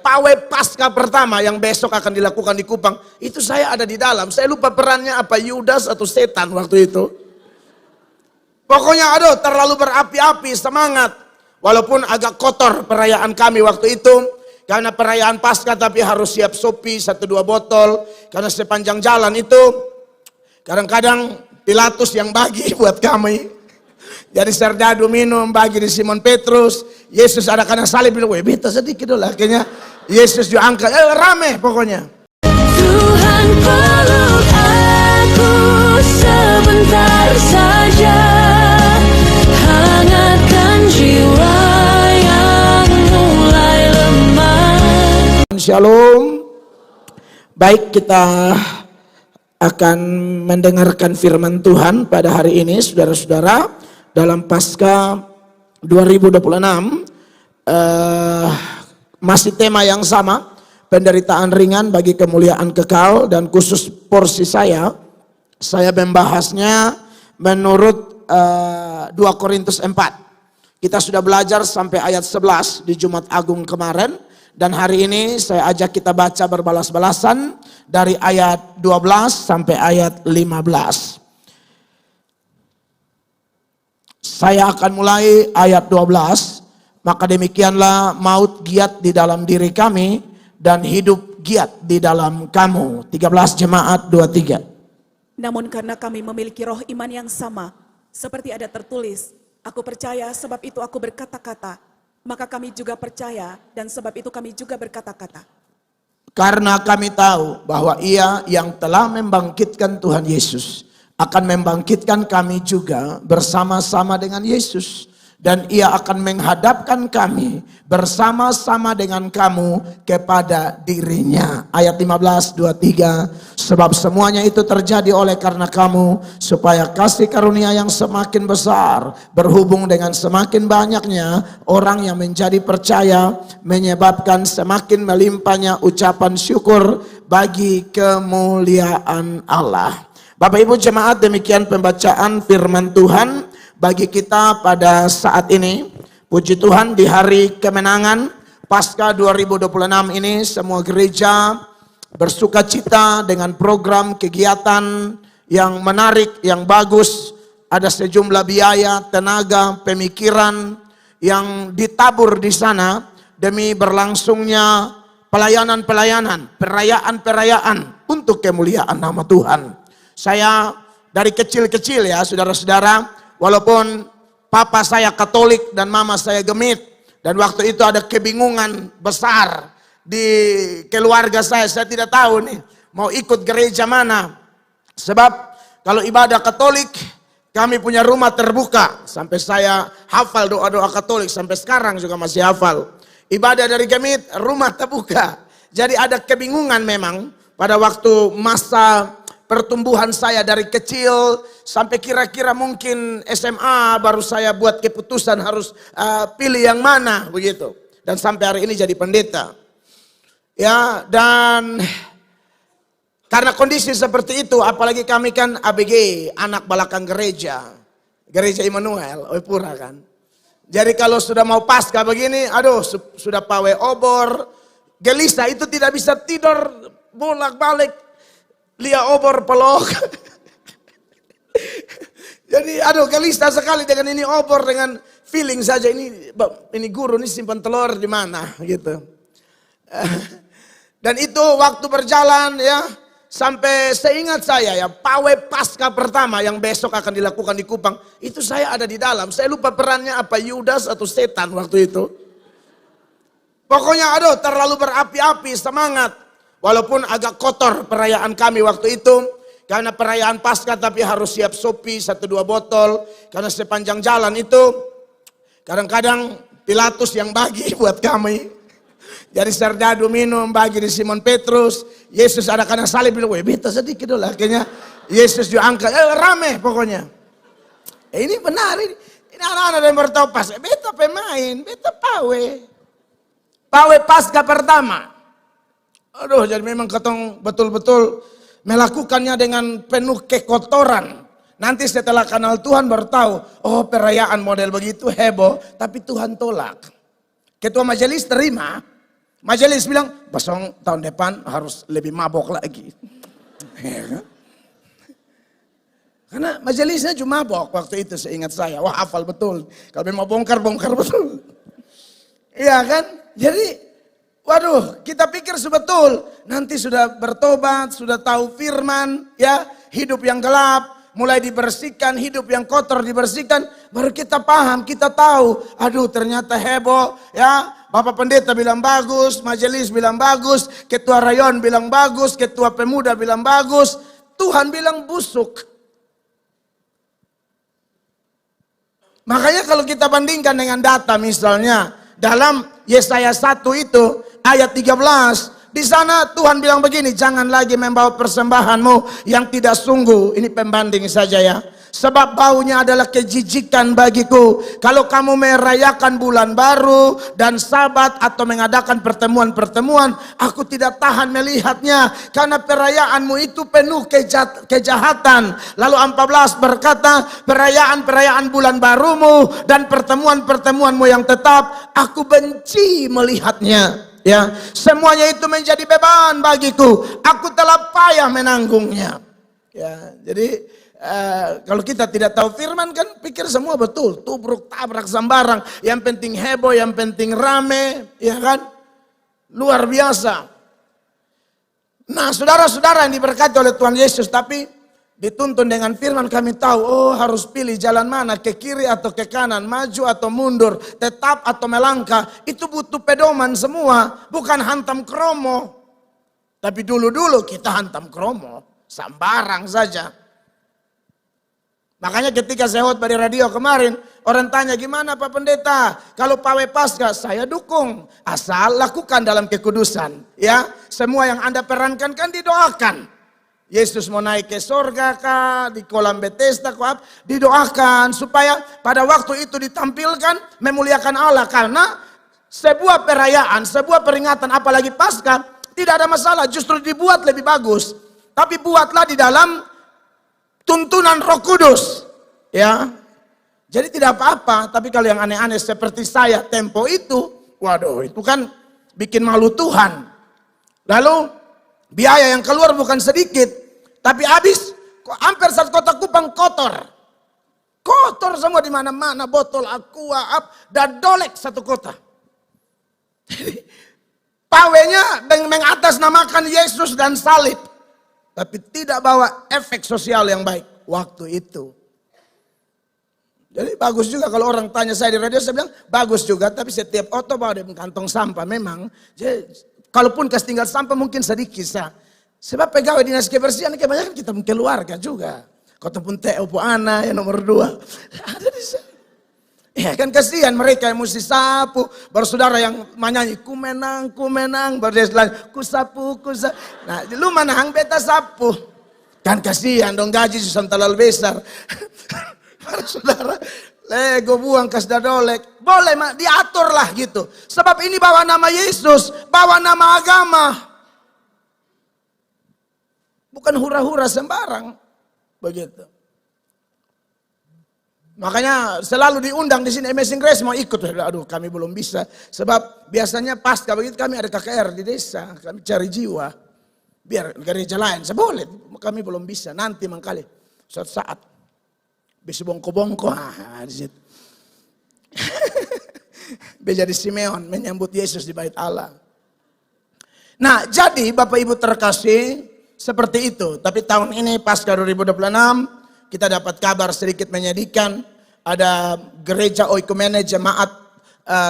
pawai Paskah pertama yang besok akan dilakukan di Kupang, itu saya ada di dalam. Saya lupa perannya apa, Yudas atau setan waktu itu. Pokoknya aduh terlalu berapi-api, semangat. Walaupun agak kotor perayaan kami waktu itu. Karena perayaan Paskah tapi harus siap sopi 1-2 botol. Karena sepanjang jalan itu kadang-kadang Pilatus yang bagi buat kami. Jadi serdadu minum bagi di Simon Petrus. Yesus ada kena salib bilang, weh beta sedikit dulu. Akhirnya Yesus diangkat, rame pokoknya. Tuhan peluk aku sebentar saja, hangatkan jiwa yang mulai lemah. Shalom. Baik, kita akan mendengarkan firman Tuhan pada hari ini, saudara-saudara. Dalam Paskah 2026 masih tema yang sama, penderitaan ringan bagi kemuliaan kekal, dan khusus porsi saya membahasnya menurut 2 Korintus 4. Kita sudah belajar sampai ayat 11 di Jumat Agung kemarin, dan hari ini saya ajak kita baca berbalas-balasan dari ayat 12 sampai ayat 15. Saya akan mulai ayat 12. Maka demikianlah maut giat di dalam diri kami dan hidup giat di dalam kamu. 13 jemaat 23. Namun karena kami memiliki roh iman yang sama, seperti ada tertulis, aku percaya sebab itu aku berkata-kata, maka kami juga percaya dan sebab itu kami juga berkata-kata. Karena kami tahu bahwa Ia yang telah membangkitkan Tuhan Yesus akan membangkitkan kami juga bersama-sama dengan Yesus. Dan Ia akan menghadapkan kami bersama-sama dengan kamu kepada dirinya. Ayat 15, 23. Sebab semuanya itu terjadi oleh karena kamu, supaya kasih karunia yang semakin besar berhubung dengan semakin banyaknya orang yang menjadi percaya, menyebabkan semakin melimpahnya ucapan syukur bagi kemuliaan Allah. Bapak Ibu jemaat, demikian pembacaan firman Tuhan bagi kita pada saat ini. Puji Tuhan, di hari kemenangan Paskah 2026 ini semua gereja bersuka cita dengan program kegiatan yang menarik, yang bagus. Ada sejumlah biaya, tenaga, pemikiran yang ditabur di sana demi berlangsungnya pelayanan-pelayanan, perayaan-perayaan untuk kemuliaan nama Tuhan. Saya dari kecil-kecil ya saudara-saudara, walaupun papa saya Katolik dan mama saya Gemit, dan waktu itu ada kebingungan besar di keluarga saya tidak tahu nih mau ikut gereja mana. Sebab kalau ibadah Katolik kami punya rumah terbuka, sampai saya hafal doa-doa Katolik, sampai sekarang juga masih hafal. Ibadah dari Gemit rumah terbuka. Jadi ada kebingungan memang pada waktu masa pertumbuhan saya dari kecil sampai kira-kira mungkin SMA baru saya buat keputusan harus pilih yang mana begitu. Dan sampai hari ini jadi pendeta. Ya, dan karena kondisi seperti itu, apalagi kami kan ABG, anak belakang gereja. Gereja Immanuel, Oepura kan. Jadi kalau sudah mau Paskah begini, aduh sudah pawai obor, gelisah itu tidak bisa tidur, bolak-balik. Lia obor pelok. Jadi aduh gelisah sekali dengan ini obor, dengan feeling saja ini guru ini simpan telur di mana gitu. Dan itu waktu berjalan ya, sampai seingat saya ya, pawai Paskah pertama yang besok akan dilakukan di Kupang, itu saya ada di dalam. Saya lupa perannya apa, Yudas atau setan waktu itu. Pokoknya aduh terlalu berapi-api, semangat. Walaupun agak kotor perayaan kami waktu itu. Karena perayaan Paskah tapi harus siap sopi 1-2 botol. Karena sepanjang jalan itu kadang-kadang Pilatus yang bagi buat kami. Jadi serdadu minum bagi di Simon Petrus. Yesus ada kena salib bilang, weh beta sedikit dulu. Akhirnya Yesus diangkat, rame pokoknya. Ini benar, ini anak-anak yang bertahu pas. Beta pemain, beta pawai Paskah pertama. Aduh, jadi memang ketong betul-betul melakukannya dengan penuh kekotoran. Nanti setelah kenal Tuhan baru tahu, oh perayaan model begitu heboh, tapi Tuhan tolak. Ketua majelis terima, Majelis bilang, Basong tahun depan harus lebih mabok lagi. Ya kan? Karena majelisnya cuma mabok waktu itu seingat saya. Wah hafal betul. Kalau memang bongkar betul. Iya kan? Jadi waduh, kita pikir sebetul nanti sudah bertobat, sudah tahu firman, ya, hidup yang gelap mulai dibersihkan, hidup yang kotor dibersihkan, baru kita paham, kita tahu, aduh ternyata heboh, ya, Bapak Pendeta bilang bagus, majelis bilang bagus, ketua rayon bilang bagus, ketua pemuda bilang bagus, Tuhan bilang busuk. Makanya kalau kita bandingkan dengan data misalnya, dalam Yesaya 1 itu, ayat 13, di sana Tuhan bilang begini, jangan lagi membawa persembahanmu yang tidak sungguh. Ini pembanding saja ya. Sebab baunya adalah kejijikan bagiku. Kalau kamu merayakan bulan baru dan sabat atau mengadakan pertemuan-pertemuan, aku tidak tahan melihatnya. Karena perayaanmu itu penuh kejahatan. Lalu 14 berkata, perayaan-perayaan bulan barumu dan pertemuan-pertemuanmu yang tetap, aku benci melihatnya. Ya, semuanya itu menjadi beban bagiku. Aku telah payah menanggungnya. Ya, jadi kalau kita tidak tahu firman kan pikir semua betul, tubruk tabrak sembarang. Yang penting heboh, yang penting rame, ya kan? Luar biasa. Nah, saudara-saudara yang diberkati oleh Tuhan Yesus, tapi dituntun dengan firman kami tahu, oh harus pilih jalan mana, ke kiri atau ke kanan, maju atau mundur, tetap atau melangkah. Itu butuh pedoman semua, bukan hantam kromo. Tapi dulu-dulu kita hantam kromo, sambarang saja. Makanya ketika saya khotbah di radio kemarin, orang tanya gimana Pak Pendeta, kalau pawai Paskah, saya dukung, asal lakukan dalam kekudusan. Ya, semua yang Anda perankan kan didoakan. Yesus mau naik ke sorga kah, di kolam Bethesda kah, didoakan supaya pada waktu itu ditampilkan memuliakan Allah. Karena sebuah perayaan, sebuah peringatan apalagi Paskah tidak ada masalah, justru dibuat lebih bagus. Tapi buatlah di dalam tuntunan Roh Kudus, ya. Jadi tidak apa-apa, tapi kalau yang aneh-aneh seperti saya tempo itu, waduh itu kan bikin malu Tuhan. Lalu biaya yang keluar bukan sedikit, tapi habis hampir satu kota Kupang kotor. Kotor semua di mana-mana, botol aqua, dan dolek satu kota. Pawainya mengatasnamakan Yesus dan salib, tapi tidak bawa efek sosial yang baik waktu itu. Jadi bagus juga kalau orang tanya saya di radio, saya bilang bagus juga, tapi setiap oto bawa di kantong sampah memang. Jadi, kalaupun kasih tinggal sampah mungkin sedikit sah. Sebab pegawai dinas kebersihan kebanyakan kita keluarga juga. Kota pun TO po Ana yang nomor 2. Ada di sana. Ya kan kasihan mereka yang mesti sapu. Bersaudara yang menyanyi ku menang. Berdeslan ku sapu. Nah lu manahang beta sapu. Kan kasihan dong gaji susah terlalu besar. Para saudara. Lego buang kas dadolek. Boleh diatur lah gitu. Sebab ini bawa nama Yesus. Bawa nama agama. Bukan hura-hura sembarang. Begitu. Makanya selalu diundang di sini Amazing Grace mau ikut. Aduh kami belum bisa. Sebab biasanya pasca begitu kami ada KKR di desa. Kami cari jiwa. Biar gereja lain. Seboleh. Kami belum bisa. Nanti mangkali. Suatu saat. Bisa bongko-bongko. Di situ. Bisa di Simeon menyambut Yesus di bait Allah. Nah jadi Bapak Ibu terkasih. Seperti itu. Tapi tahun ini pasca 2026. Kita dapat kabar sedikit menyedihkan, ada gereja oikumene jemaat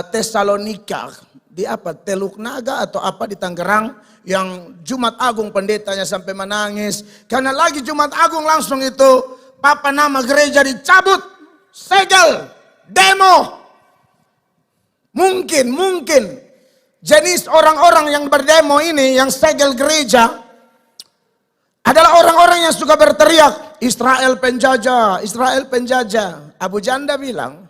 Tesalonika di apa Teluk Naga atau apa di Tangerang yang Jumat Agung pendetanya sampai menangis karena lagi Jumat Agung langsung itu papa nama gereja dicabut, segel, demo. Mungkin jenis orang-orang yang berdemo ini yang segel gereja adalah orang-orang yang suka berteriak Israel penjajah, Israel penjajah. Abu Janda bilang,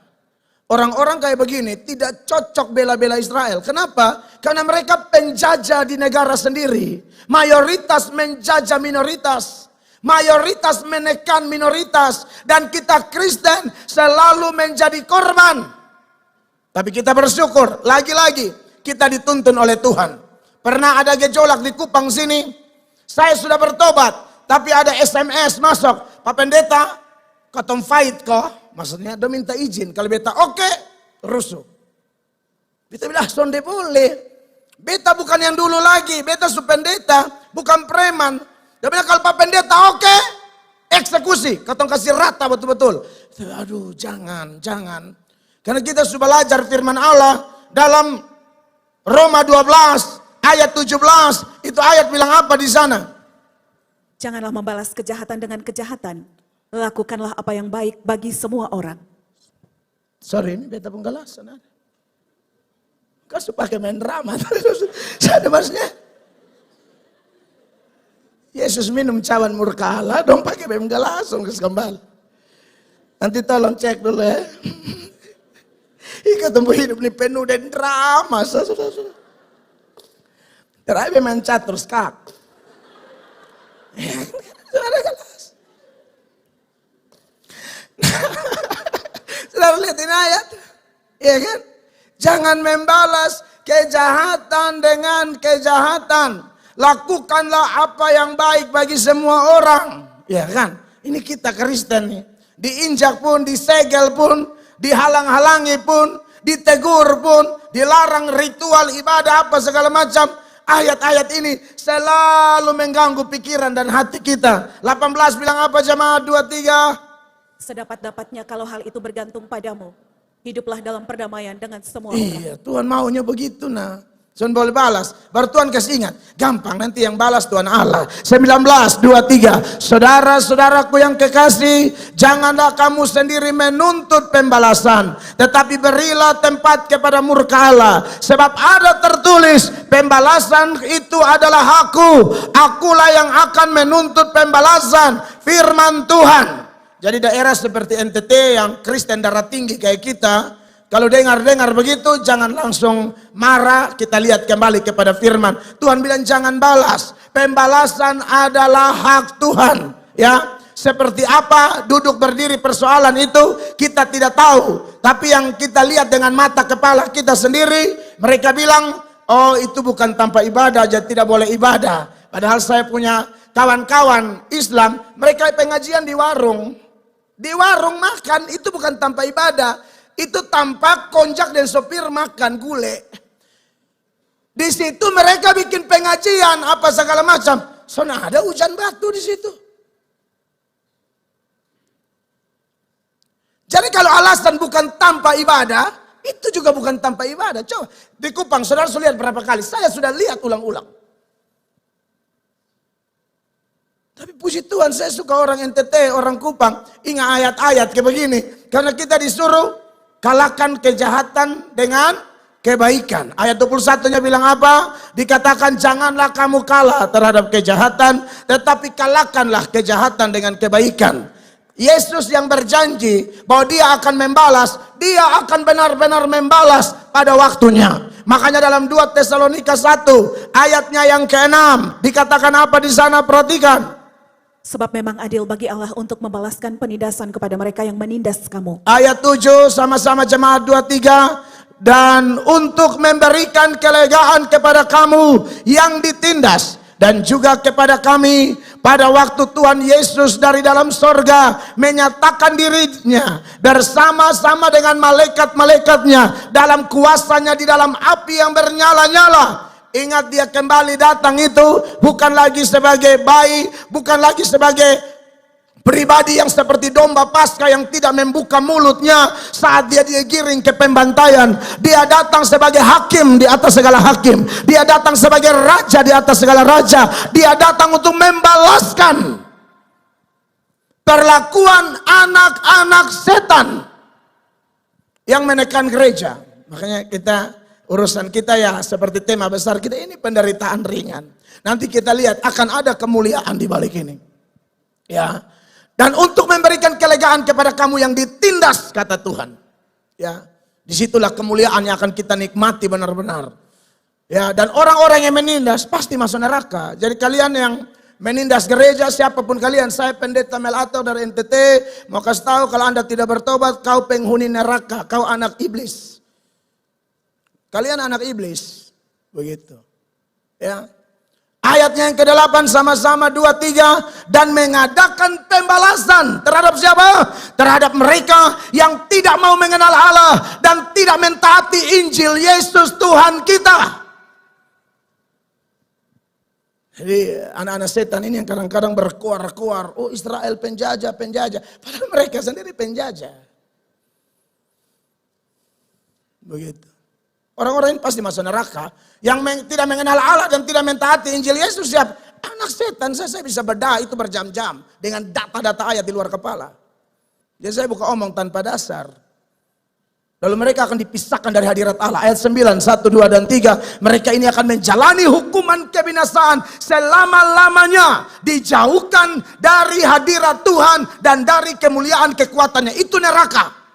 orang-orang kayak begini tidak cocok bela-bela Israel. Kenapa? Karena mereka penjajah di negara sendiri. Mayoritas menjajah minoritas. Mayoritas menekan minoritas. Dan kita Kristen selalu menjadi korban. Tapi kita bersyukur, lagi-lagi kita dituntun oleh Tuhan. Pernah ada gejolak di Kupang sini, saya sudah bertobat, tapi ada SMS masuk, Pak Pendeta, katong fight kok, maksudnya dia minta izin. Kalau beta oke, rusuh. Beta bilang, sonde boleh. Beta bukan yang dulu lagi, beta su pendeta, bukan preman. Dia bilang kalau Pak Pendeta oke, eksekusi, katong kasih rata betul-betul. Aduh, jangan. Karena kita sudah belajar firman Allah dalam Roma 12 ayat 17, itu ayat bilang apa di sana? Janganlah membalas kejahatan dengan kejahatan. Lakukanlah apa yang baik bagi semua orang. Sorry, ini beta penggalasan. Kau pakai main drama. Saya maksudnya. Yesus minum cawan murkala, dong pakai penggalasan ke kembali. Nanti tolong cek dulu ya. Ika tumbuh hidup ini penuh dan drama. Sudah. Terakhir main catur skak. Sudah kelas. Sudah lihat ini ayat. Iya kan? Jangan membalas kejahatan dengan kejahatan. Lakukanlah apa yang baik bagi semua orang. Ya kan? Ini kita Kristen nih. Diinjak pun, disegel pun, dihalang-halangi pun, ditegur pun, dilarang ritual ibadah apa segala macam. Ayat-ayat ini selalu mengganggu pikiran dan hati kita. 18 bilang apa jemaat 23? Sedapat-dapatnya kalau hal itu bergantung padamu. Hiduplah dalam perdamaian dengan semua orang. Iya, Tuhan maunya begitu nah. Tuhan boleh balas, baru Tuhan kasih ingat. Gampang, nanti yang balas Tuhan Allah. 19:23. Saudara-saudaraku yang kekasih, janganlah kamu sendiri menuntut pembalasan, tetapi berilah tempat kepada murka Allah. Sebab ada tertulis, pembalasan itu adalah hakku. Akulah yang akan menuntut pembalasan, firman Tuhan. Jadi daerah seperti NTT yang Kristen darah tinggi kayak kita, kalau dengar-dengar begitu, jangan langsung marah. Kita lihat kembali kepada firman. Tuhan bilang jangan balas. Pembalasan adalah hak Tuhan. Ya, seperti apa duduk berdiri persoalan itu kita tidak tahu. Tapi yang kita lihat dengan mata kepala kita sendiri, mereka bilang, oh itu bukan tanpa ibadah, jadi tidak boleh ibadah. Padahal saya punya kawan-kawan Islam, mereka pengajian di warung. Di warung makan, itu bukan tanpa ibadah. Itu tampak konjak dan sopir makan gulai. Di situ mereka bikin pengajian apa segala macam. Soalnya ada hujan batu di situ. Jadi kalau alasan bukan tanpa ibadah, itu juga bukan tanpa ibadah. Coba di Kupang, saudara sudah lihat berapa kali? Saya sudah lihat ulang-ulang. Tapi puji Tuhan, saya suka orang NTT, orang Kupang. Ingat ayat-ayat kayak begini. Karena kita disuruh kalahkan kejahatan dengan kebaikan. Ayat 21-nya bilang apa? Dikatakan janganlah kamu kalah terhadap kejahatan, tetapi kalahkanlah kejahatan dengan kebaikan. Yesus yang berjanji bahwa dia akan membalas, dia akan benar-benar membalas pada waktunya. Makanya dalam 2 Tesalonika 1 ayatnya yang ke-6 dikatakan apa di sana? Perhatikan. Sebab memang adil bagi Allah untuk membalaskan penindasan kepada mereka yang menindas kamu. Ayat 7 sama-sama jemaat 23. Dan untuk memberikan kelegaan kepada kamu yang ditindas. Dan juga kepada kami pada waktu Tuhan Yesus dari dalam sorga menyatakan dirinya bersama-sama dengan malaikat-malaikatnya dalam kuasanya di dalam api yang bernyala-nyala. Ingat dia kembali datang itu bukan lagi sebagai bayi, bukan lagi sebagai pribadi yang seperti domba Paskah yang tidak membuka mulutnya saat dia digiring ke pembantaian. Dia datang sebagai hakim di atas segala hakim. Dia datang sebagai raja di atas segala raja. Dia datang untuk membalaskan perlakuan anak-anak setan yang menekan gereja. Makanya urusan kita ya seperti tema besar kita ini penderitaan ringan. Nanti kita lihat akan ada kemuliaan di balik ini. Ya. Dan untuk memberikan kelegaan kepada kamu yang ditindas kata Tuhan. Ya. Disitulah kemuliaan yang akan kita nikmati benar-benar. Ya, dan orang-orang yang menindas pasti masuk neraka. Jadi kalian yang menindas gereja, siapapun kalian, saya pendeta Melato dari NTT, mau kasih tahu kalau Anda tidak bertobat, kau penghuni neraka, kau anak iblis. Kalian anak iblis. Begitu. Ya. Ayatnya yang ke-8 sama-sama 2-3. Dan mengadakan pembalasan terhadap siapa? Terhadap mereka yang tidak mau mengenal Allah dan tidak mentaati Injil Yesus Tuhan kita. Jadi anak-anak setan ini yang kadang-kadang berkuar-kuar. Oh, Israel penjajah. Padahal mereka sendiri penjajah. Begitu. Orang-orang ini pasti masuk neraka. Yang tidak mengenal Allah dan tidak mentaati Injil Yesus, siapa? Anak setan. Saya bisa bedah itu berjam-jam dengan data-data ayat di luar kepala. Jadi saya bukan omong tanpa dasar. Lalu mereka akan dipisahkan dari hadirat Allah. Ayat 9, 1, 2, dan 3. Mereka ini akan menjalani hukuman kebinasaan selama-lamanya. Dijauhkan dari hadirat Tuhan dan dari kemuliaan kekuatannya. Itu neraka.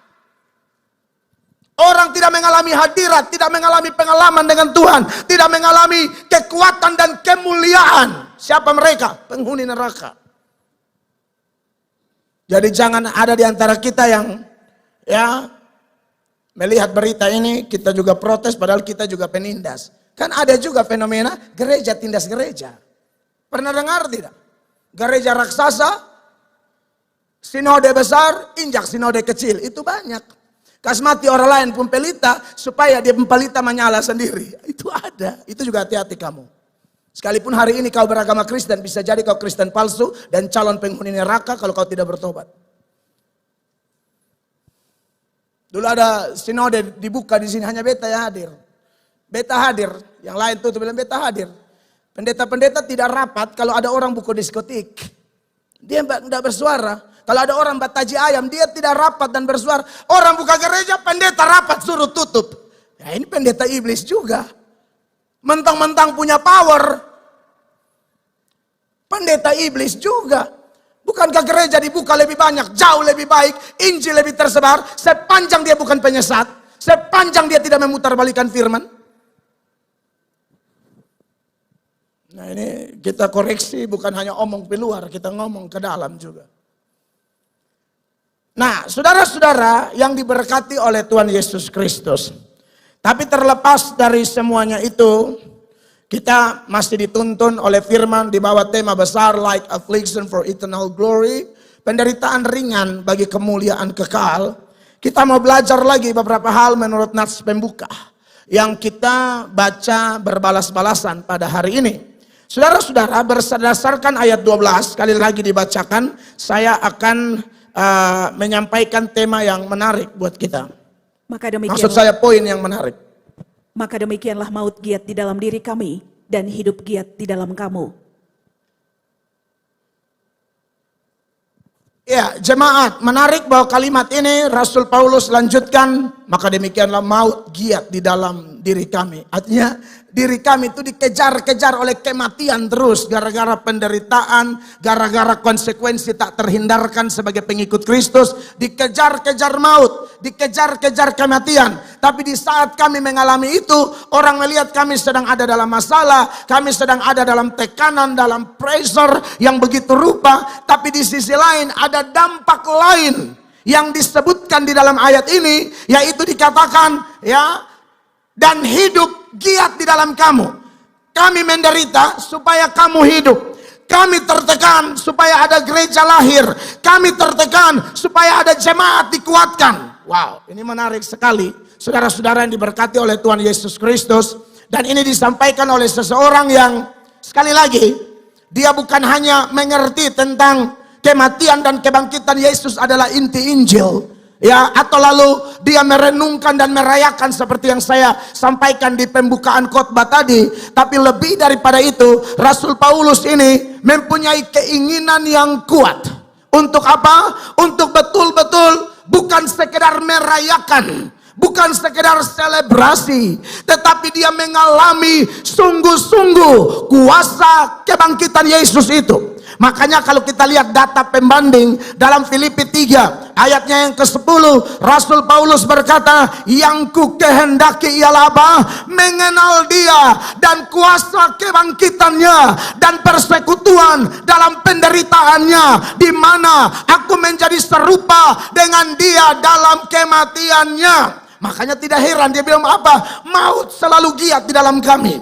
Orang tidak mengalami hadirat, tidak mengalami pengalaman dengan Tuhan, tidak mengalami kekuatan dan kemuliaan. Siapa mereka? Penghuni neraka. Jadi jangan ada di antara kita yang melihat berita ini, kita juga protes padahal kita juga penindas. Kan ada juga fenomena gereja tindas gereja. Pernah dengar tidak? Gereja raksasa, sinode besar, injak sinode kecil. Itu banyak. Kasmati orang lain pun pelita supaya dia pelita menyala sendiri. Itu ada. Itu juga hati-hati kamu. Sekalipun hari ini kau beragama Kristen, bisa jadi kau Kristen palsu dan calon penghuni neraka kalau kau tidak bertobat. Dulu ada sinode dibuka di sini, hanya beta yang hadir. Beta hadir, yang lain tuh bilang beta hadir. Pendeta-pendeta tidak rapat kalau ada orang buka diskotik. Dia tidak bersuara. Kalau ada orang bataji ayam, dia tidak rapat dan bersuara. Orang buka gereja, pendeta rapat suruh tutup. Ya ini pendeta iblis juga. Mentang-mentang punya power. Pendeta iblis juga. Bukankah gereja dibuka lebih banyak, jauh lebih baik, Injil lebih tersebar, sepanjang dia bukan penyesat, sepanjang dia tidak memutarbalikan firman. Nah ini kita koreksi, bukan hanya omong keluar, kita ngomong ke dalam juga. Nah, saudara-saudara yang diberkati oleh Tuhan Yesus Kristus. Tapi terlepas dari semuanya itu, kita masih dituntun oleh firman di bawah tema besar like affliction for eternal glory, penderitaan ringan bagi kemuliaan kekal. Kita mau belajar lagi beberapa hal menurut nats pembuka yang kita baca berbalas-balasan pada hari ini. Saudara-saudara, berdasarkan ayat 12 sekali lagi dibacakan, saya akan menyampaikan tema yang menarik buat kita. Maksud saya poin yang menarik. Maka demikianlah maut giat di dalam diri kami dan hidup giat di dalam kamu. Ya, jemaat, menarik bahwa kalimat ini Rasul Paulus lanjutkan, maka demikianlah maut giat di dalam diri kami. Artinya diri kami itu dikejar-kejar oleh kematian terus gara-gara penderitaan, gara-gara konsekuensi tak terhindarkan sebagai pengikut Kristus, dikejar-kejar maut, dikejar-kejar kematian. Tapi di saat kami mengalami itu, orang melihat kami sedang ada dalam masalah, kami sedang ada dalam tekanan, dalam pressure yang begitu rupa, tapi di sisi lain ada dampak lain yang disebutkan di dalam ayat ini, yaitu dikatakan dan hidup giat di dalam kamu. Kami menderita supaya kamu hidup. Kami tertekan supaya ada gereja lahir. Kami tertekan supaya ada jemaat dikuatkan. Wow, ini menarik sekali. Saudara-saudara yang diberkati oleh Tuhan Yesus Kristus. Dan ini disampaikan oleh seseorang yang sekali lagi, dia bukan hanya mengerti tentang kematian dan kebangkitan Yesus adalah inti Injil. Atau lalu dia merenungkan dan merayakan seperti yang saya sampaikan di pembukaan khotbah tadi. Tapi lebih daripada itu, Rasul Paulus ini mempunyai keinginan yang kuat. Untuk apa? Untuk betul-betul bukan sekedar merayakan, bukan sekedar selebrasi, tetapi dia mengalami sungguh-sungguh kuasa kebangkitan Yesus itu. Makanya kalau kita lihat data pembanding dalam Filipi 3 ayatnya yang ke-10, Rasul Paulus berkata, yang ku kehendaki ialah apa? Mengenal dia dan kuasa kebangkitannya dan persekutuan dalam penderitaannya, di mana aku menjadi serupa dengan dia dalam kematiannya. Makanya tidak heran dia bilang apa? Maut selalu giat di dalam kami.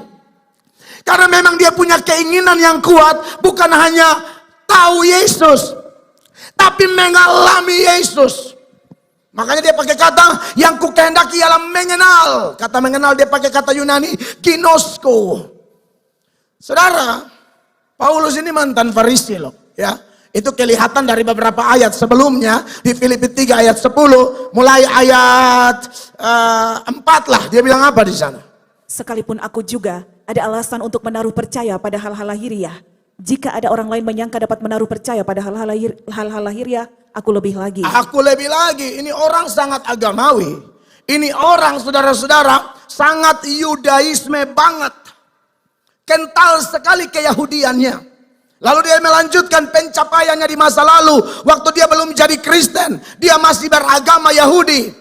Karena memang dia punya keinginan yang kuat, bukan hanya tahu Yesus, tapi mengalami Yesus. Makanya dia pakai kata yang ku kehendaki ialah mengenal. Kata mengenal dia pakai kata Yunani ginosko. Saudara, Paulus ini mantan Farisi loh, ya. Itu kelihatan dari beberapa ayat sebelumnya di Filipi 3 ayat 10, mulai ayat 4 lah. Dia bilang apa di sana? Sekalipun aku juga ada alasan untuk menaruh percaya pada hal-hal lahiriah. Jika ada orang lain menyangka dapat menaruh percaya pada hal-hal lahiriah, aku lebih lagi. Aku lebih lagi. Ini orang sangat agamawi. Ini orang, saudara-saudara, sangat Yudaisme banget. Kental sekali keyahudiannya. Lalu dia melanjutkan pencapaiannya di masa lalu. Waktu dia belum jadi Kristen, dia masih beragama Yahudi.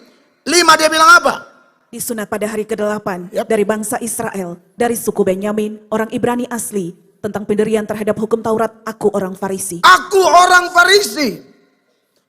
5 dia bilang apa? Disunat pada hari ke-8 Yap. dari bangsa Israel, dari suku Benyamin, orang Ibrani asli. Tentang pendirian terhadap hukum Taurat, aku orang Farisi. Aku orang Farisi.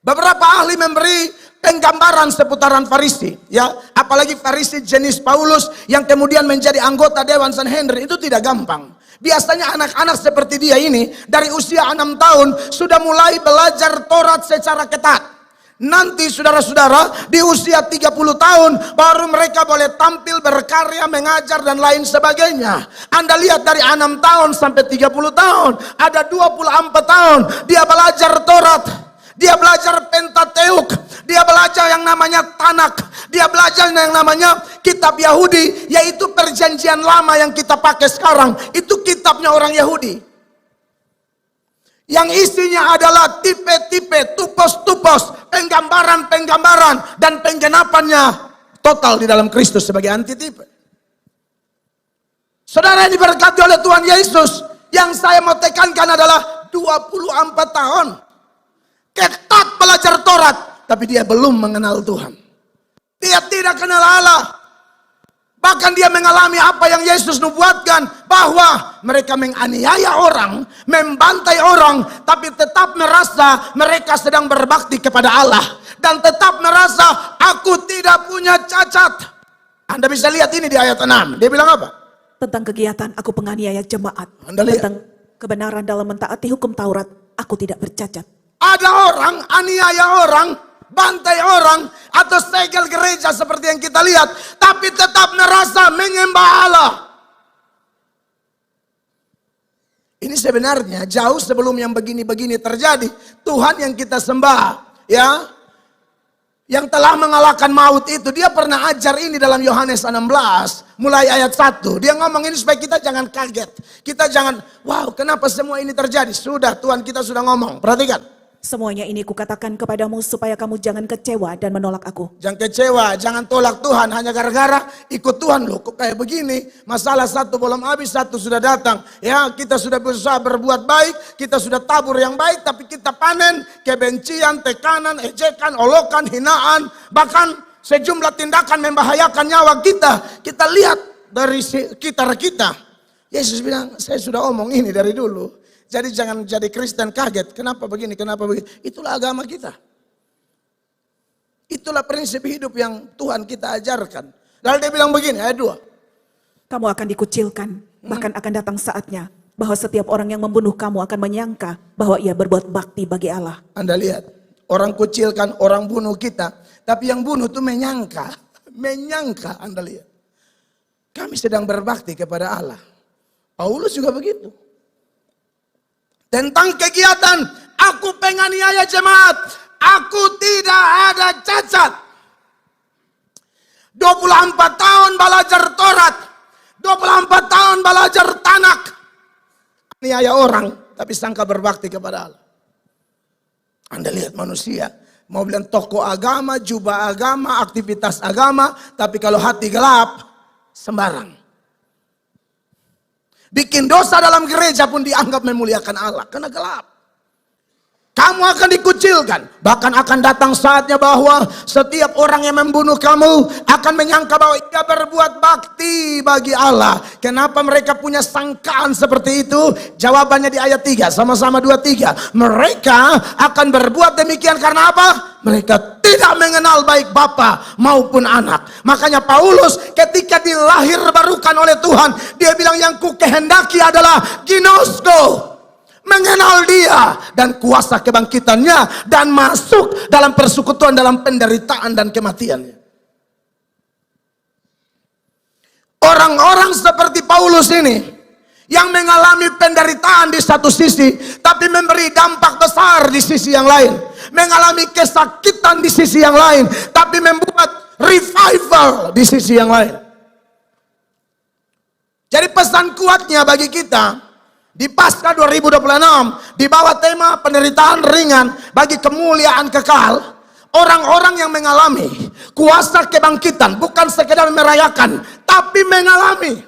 Beberapa ahli memberi penggambaran seputaran Farisi, ya, apalagi Farisi jenis Paulus yang kemudian menjadi anggota Dewan Sanhedrin, itu tidak gampang. Biasanya anak-anak seperti dia ini dari usia 6 tahun sudah mulai belajar Taurat secara ketat. Nanti saudara-saudara di usia 30 tahun baru mereka boleh tampil berkarya, mengajar dan lain sebagainya. Anda lihat dari 6 tahun sampai 30 tahun, ada 24 tahun dia belajar Taurat. Dia belajar Pentateuk, dia belajar yang namanya Tanak, dia belajar yang namanya kitab Yahudi, yaitu perjanjian lama yang kita pakai sekarang. Itu kitabnya orang Yahudi. Yang isinya adalah tipe-tipe, tupos-tupos, penggambaran-penggambaran, dan penggenapannya total di dalam Kristus sebagai antitipe. Saudara yang diberkati oleh Tuhan Yesus, yang saya mau tekankan adalah 24 tahun. Ketat belajar Taurat, tapi dia belum mengenal Tuhan. Dia tidak kenal Allah. Bahkan dia mengalami apa yang Yesus nubuatkan, bahwa mereka menganiaya orang, membantai orang, tapi tetap merasa mereka sedang berbakti kepada Allah. Dan tetap merasa aku tidak punya cacat. Anda bisa lihat ini di ayat 6. Dia bilang apa? Tentang kegiatan aku penganiaya jemaat. Anda lihat. Tentang kebenaran dalam mentaati hukum Taurat, aku tidak bercacat. Ada orang aniaya orang, bantai orang, atau segel gereja seperti yang kita lihat, tapi tetap merasa menyembah Allah. Ini sebenarnya jauh sebelum yang begini-begini terjadi. Tuhan yang kita sembah, ya, yang telah mengalahkan maut itu, dia pernah ajar ini dalam Yohanes 16, mulai ayat 1. Dia ngomong ini supaya kita jangan kaget. Kita jangan, wow, kenapa semua ini terjadi? Sudah, Tuhan kita sudah ngomong. Perhatikan. Semuanya ini kukatakan kepadamu supaya kamu jangan kecewa dan menolak aku. Jangan kecewa, jangan tolak Tuhan hanya gara-gara ikut Tuhan. Loh kok kayak begini, masalah satu belum habis, satu sudah datang. Ya, kita sudah berusaha berbuat baik, kita sudah tabur yang baik, tapi kita panen kebencian, tekanan, ejekan, olokan, hinaan, bahkan sejumlah tindakan membahayakan nyawa kita. Kita lihat dari sekitar kita. Yesus bilang, saya sudah omong ini dari dulu. Jadi jangan jadi Kristen kaget. Kenapa begini, kenapa begini. Itulah agama kita. Itulah prinsip hidup yang Tuhan kita ajarkan. Lalu dia bilang begini, ayat 2. Kamu akan dikucilkan, bahkan akan datang saatnya bahwa setiap orang yang membunuh kamu akan menyangka bahwa ia berbuat bakti bagi Allah. Anda lihat, orang kucilkan, orang bunuh kita. Tapi yang bunuh itu menyangka. Menyangka, Anda lihat. Kami sedang berbakti kepada Allah. Paulus juga begitu. Tentang kegiatan, aku penganiaya jemaat, aku tidak ada cacat. 24 tahun belajar Taurat, 24 tahun belajar Tanak. Aniaya orang, tapi sangka berbakti kepada Allah. Anda lihat manusia, mau bilang tokoh agama, jubah agama, aktivitas agama, tapi kalau hati gelap, sembarang. Bikin dosa dalam gereja pun dianggap memuliakan Allah, karena gelap. Kamu akan dikucilkan. Bahkan akan datang saatnya bahwa setiap orang yang membunuh kamu akan menyangka bahwa ia berbuat bakti bagi Allah. Kenapa mereka punya sangkaan seperti itu? Jawabannya di ayat 3, sama-sama 2-3. Mereka akan berbuat demikian karena apa? Mereka tidak mengenal baik bapa maupun anak. Makanya Paulus ketika dilahir barukan oleh Tuhan, dia bilang yang ku kehendaki adalah ginosko, mengenal dia dan kuasa kebangkitannya, dan masuk dalam persekutuan dalam penderitaan dan kematiannya. Orang-orang seperti Paulus ini yang mengalami penderitaan di satu sisi, tapi memberi dampak besar di sisi yang lain. Mengalami kesakitan di sisi yang lain, tapi membuat revival di sisi yang lain. Jadi pesan kuatnya bagi kita di Paskah 2026 di bawah tema penderitaan ringan bagi kemuliaan kekal, orang-orang yang mengalami kuasa kebangkitan bukan sekedar merayakan, tapi mengalami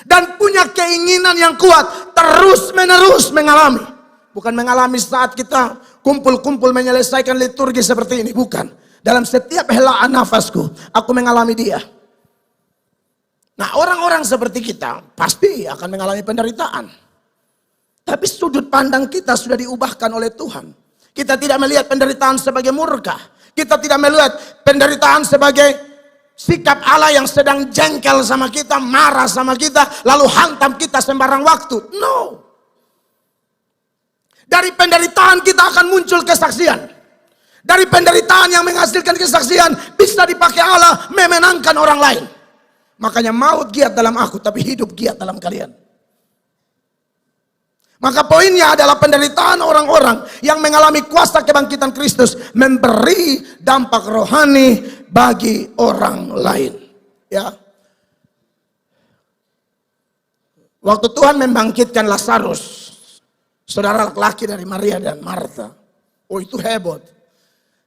dan punya keinginan yang kuat terus menerus mengalami. Bukan mengalami saat kita kumpul-kumpul menyelesaikan liturgi seperti ini, bukan. Dalam setiap helaan nafasku aku mengalami dia. Nah, orang-orang seperti kita pasti akan mengalami penderitaan. Tapi sudut pandang kita sudah diubahkan oleh Tuhan. Kita tidak melihat penderitaan sebagai murka. Kita tidak melihat penderitaan sebagai sikap Allah yang sedang jengkel sama kita, marah sama kita, lalu hantam kita sembarang waktu. No. Dari penderitaan kita akan muncul kesaksian. Dari penderitaan yang menghasilkan kesaksian bisa dipakai Allah memenangkan orang lain. Makanya maut giat dalam aku, tapi hidup giat dalam kalian. Maka poinnya adalah penderitaan orang-orang yang mengalami kuasa kebangkitan Kristus memberi dampak rohani bagi orang lain. Ya. Waktu Tuhan membangkitkan Lazarus, saudara laki-laki dari Maria dan Martha, oh itu hebat.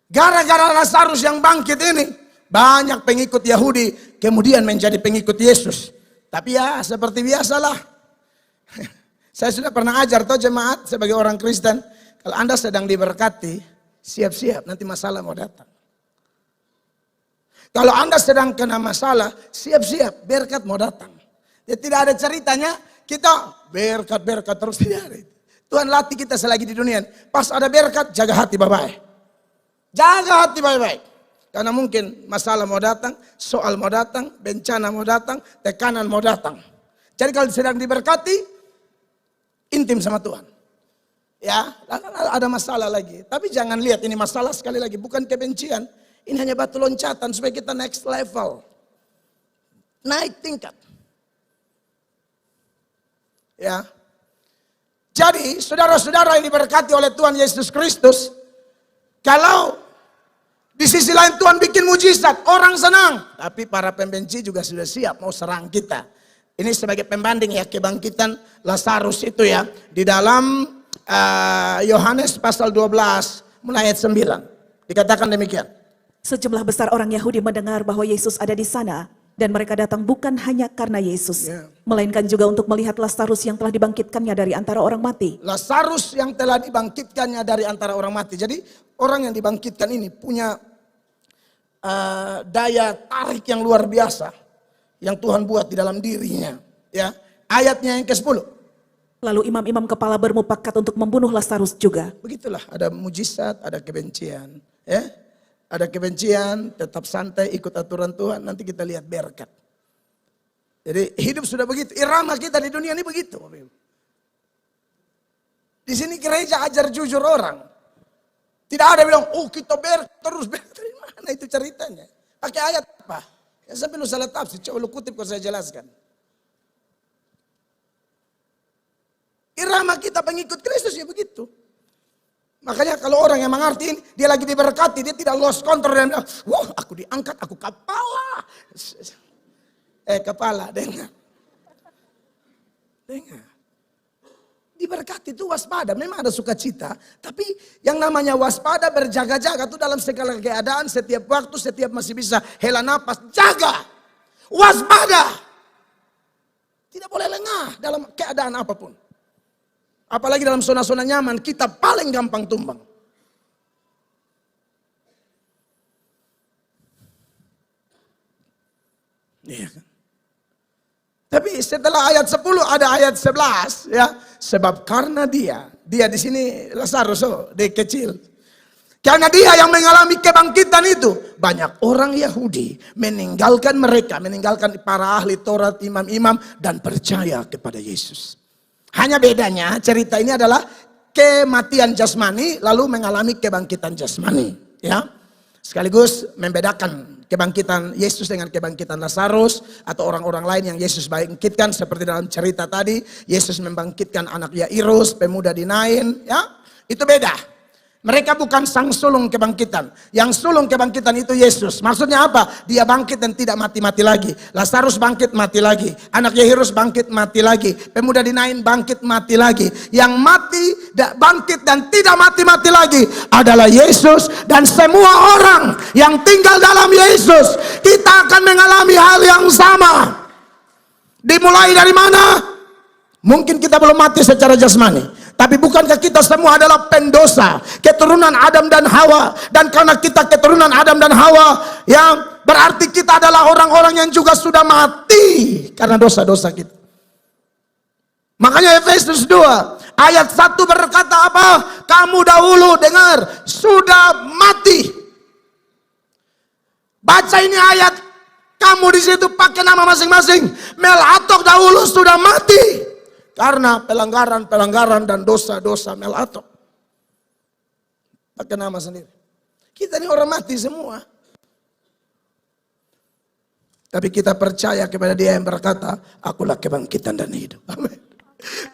Gara-gara Lazarus yang bangkit ini, banyak pengikut Yahudi kemudian menjadi pengikut Yesus. Tapi ya seperti biasalah. Saya sudah pernah ajar toh jemaat sebagai orang Kristen, kalau Anda sedang diberkati, siap-siap nanti masalah mau datang. Kalau Anda sedang kena masalah, siap-siap berkat mau datang. Ya, tidak ada ceritanya kita berkat terus, tidak ada. Tuhan latih kita selagi di dunia. Pas ada berkat, jaga hati baik-baik. Jaga hati baik-baik. Karena mungkin masalah mau datang, soal mau datang, bencana mau datang, tekanan mau datang. Jadi kalau sedang diberkati, intim sama Tuhan. Ya, ada masalah lagi. Tapi jangan lihat ini masalah sekali lagi, bukan kebencian. Ini hanya batu loncatan supaya kita next level. Naik tingkat. Ya. Jadi, saudara-saudara yang diberkati oleh Tuhan Yesus Kristus, kalau di sisi lain Tuhan bikin mujizat, orang senang. Tapi para pembenci juga sudah siap mau serang kita. Ini sebagai pembanding ya kebangkitan Lazarus itu ya. Di dalam Yohanes pasal 12 mulai ayat 9. Dikatakan demikian. Sejumlah besar orang Yahudi mendengar bahwa Yesus ada di sana. Dan mereka datang bukan hanya karena Yesus. Melainkan juga untuk melihat Lazarus yang telah dibangkitkannya dari antara orang mati. Lazarus yang telah dibangkitkannya dari antara orang mati. Jadi orang yang dibangkitkan ini punya daya tarik yang luar biasa. Yang Tuhan buat di dalam dirinya. Ya, ayatnya yang ke-10. Lalu imam-imam kepala bermufakat untuk membunuh Lazarus juga. Begitulah, ada mujizat, ada kebencian. Ya, ada kebencian, tetap santai, ikut aturan Tuhan, nanti kita lihat berkat. Jadi hidup sudah begitu, irama kita di dunia ini begitu. Di sini gereja ajar jujur orang. Tidak ada bilang, oh kita terus berkat. Dari mana itu ceritanya? Pakai ayat apa? Ya sampai lu salah tafsir, coba lu kutip kalau saya jelaskan. Irama kita pengikut Kristus ya begitu. Makanya kalau orang yang mengerti ini, dia lagi diberkati, dia tidak lost control dan bilang, wah aku diangkat, aku kepala. Kepala, dengar. Dengar. Diberkati itu waspada, memang ada sukacita. Tapi yang namanya waspada berjaga-jaga itu dalam segala keadaan, setiap waktu, setiap masih bisa hela napas, jaga. Waspada. Tidak boleh lengah dalam keadaan apapun. Apalagi dalam zona-zona nyaman, kita paling gampang tumbang. Iya kan? Tapi setelah ayat 10 ada ayat 11 ya. Sebab karena dia di sini Lazarus dia kecil. Karena dia yang mengalami kebangkitan itu, banyak orang Yahudi meninggalkan mereka, meninggalkan para ahli Taurat, imam-imam dan percaya kepada Yesus. Hanya bedanya cerita ini adalah kematian jasmani lalu mengalami kebangkitan jasmani, ya. Sekaligus membedakan kebangkitan Yesus dengan kebangkitan Lazarus atau orang-orang lain yang Yesus bangkitkan seperti dalam cerita tadi, Yesus membangkitkan anak Yairus, pemuda di Nain, ya. Itu beda. Mereka bukan sang sulung kebangkitan. Yang sulung kebangkitan itu Yesus. Maksudnya apa? Dia bangkit dan tidak mati-mati lagi. Lazarus bangkit mati lagi. Anak Yairus bangkit mati lagi. Pemuda di Nain bangkit mati lagi. Yang mati, bangkit dan tidak mati-mati lagi adalah Yesus dan semua orang yang tinggal dalam Yesus. Kita akan mengalami hal yang sama. Dimulai dari mana? Mungkin kita belum mati secara jasmani. Tapi bukankah kita semua adalah pendosa, keturunan Adam dan Hawa. Dan karena kita keturunan Adam dan Hawa, yang berarti kita adalah orang-orang yang juga sudah mati karena dosa-dosa kita. Makanya Efesus 2 ayat 1 berkata apa? Kamu dahulu dengar, sudah mati. Baca ini ayat, kamu di situ pakai nama masing-masing. Melatok dahulu sudah mati. Karena pelanggaran dan dosa-dosa Melatok. Pakai nama sendiri. Kita ini orang mati semua. Tapi kita percaya kepada Dia yang berkata, akulah kebangkitan dan hidup. Amin.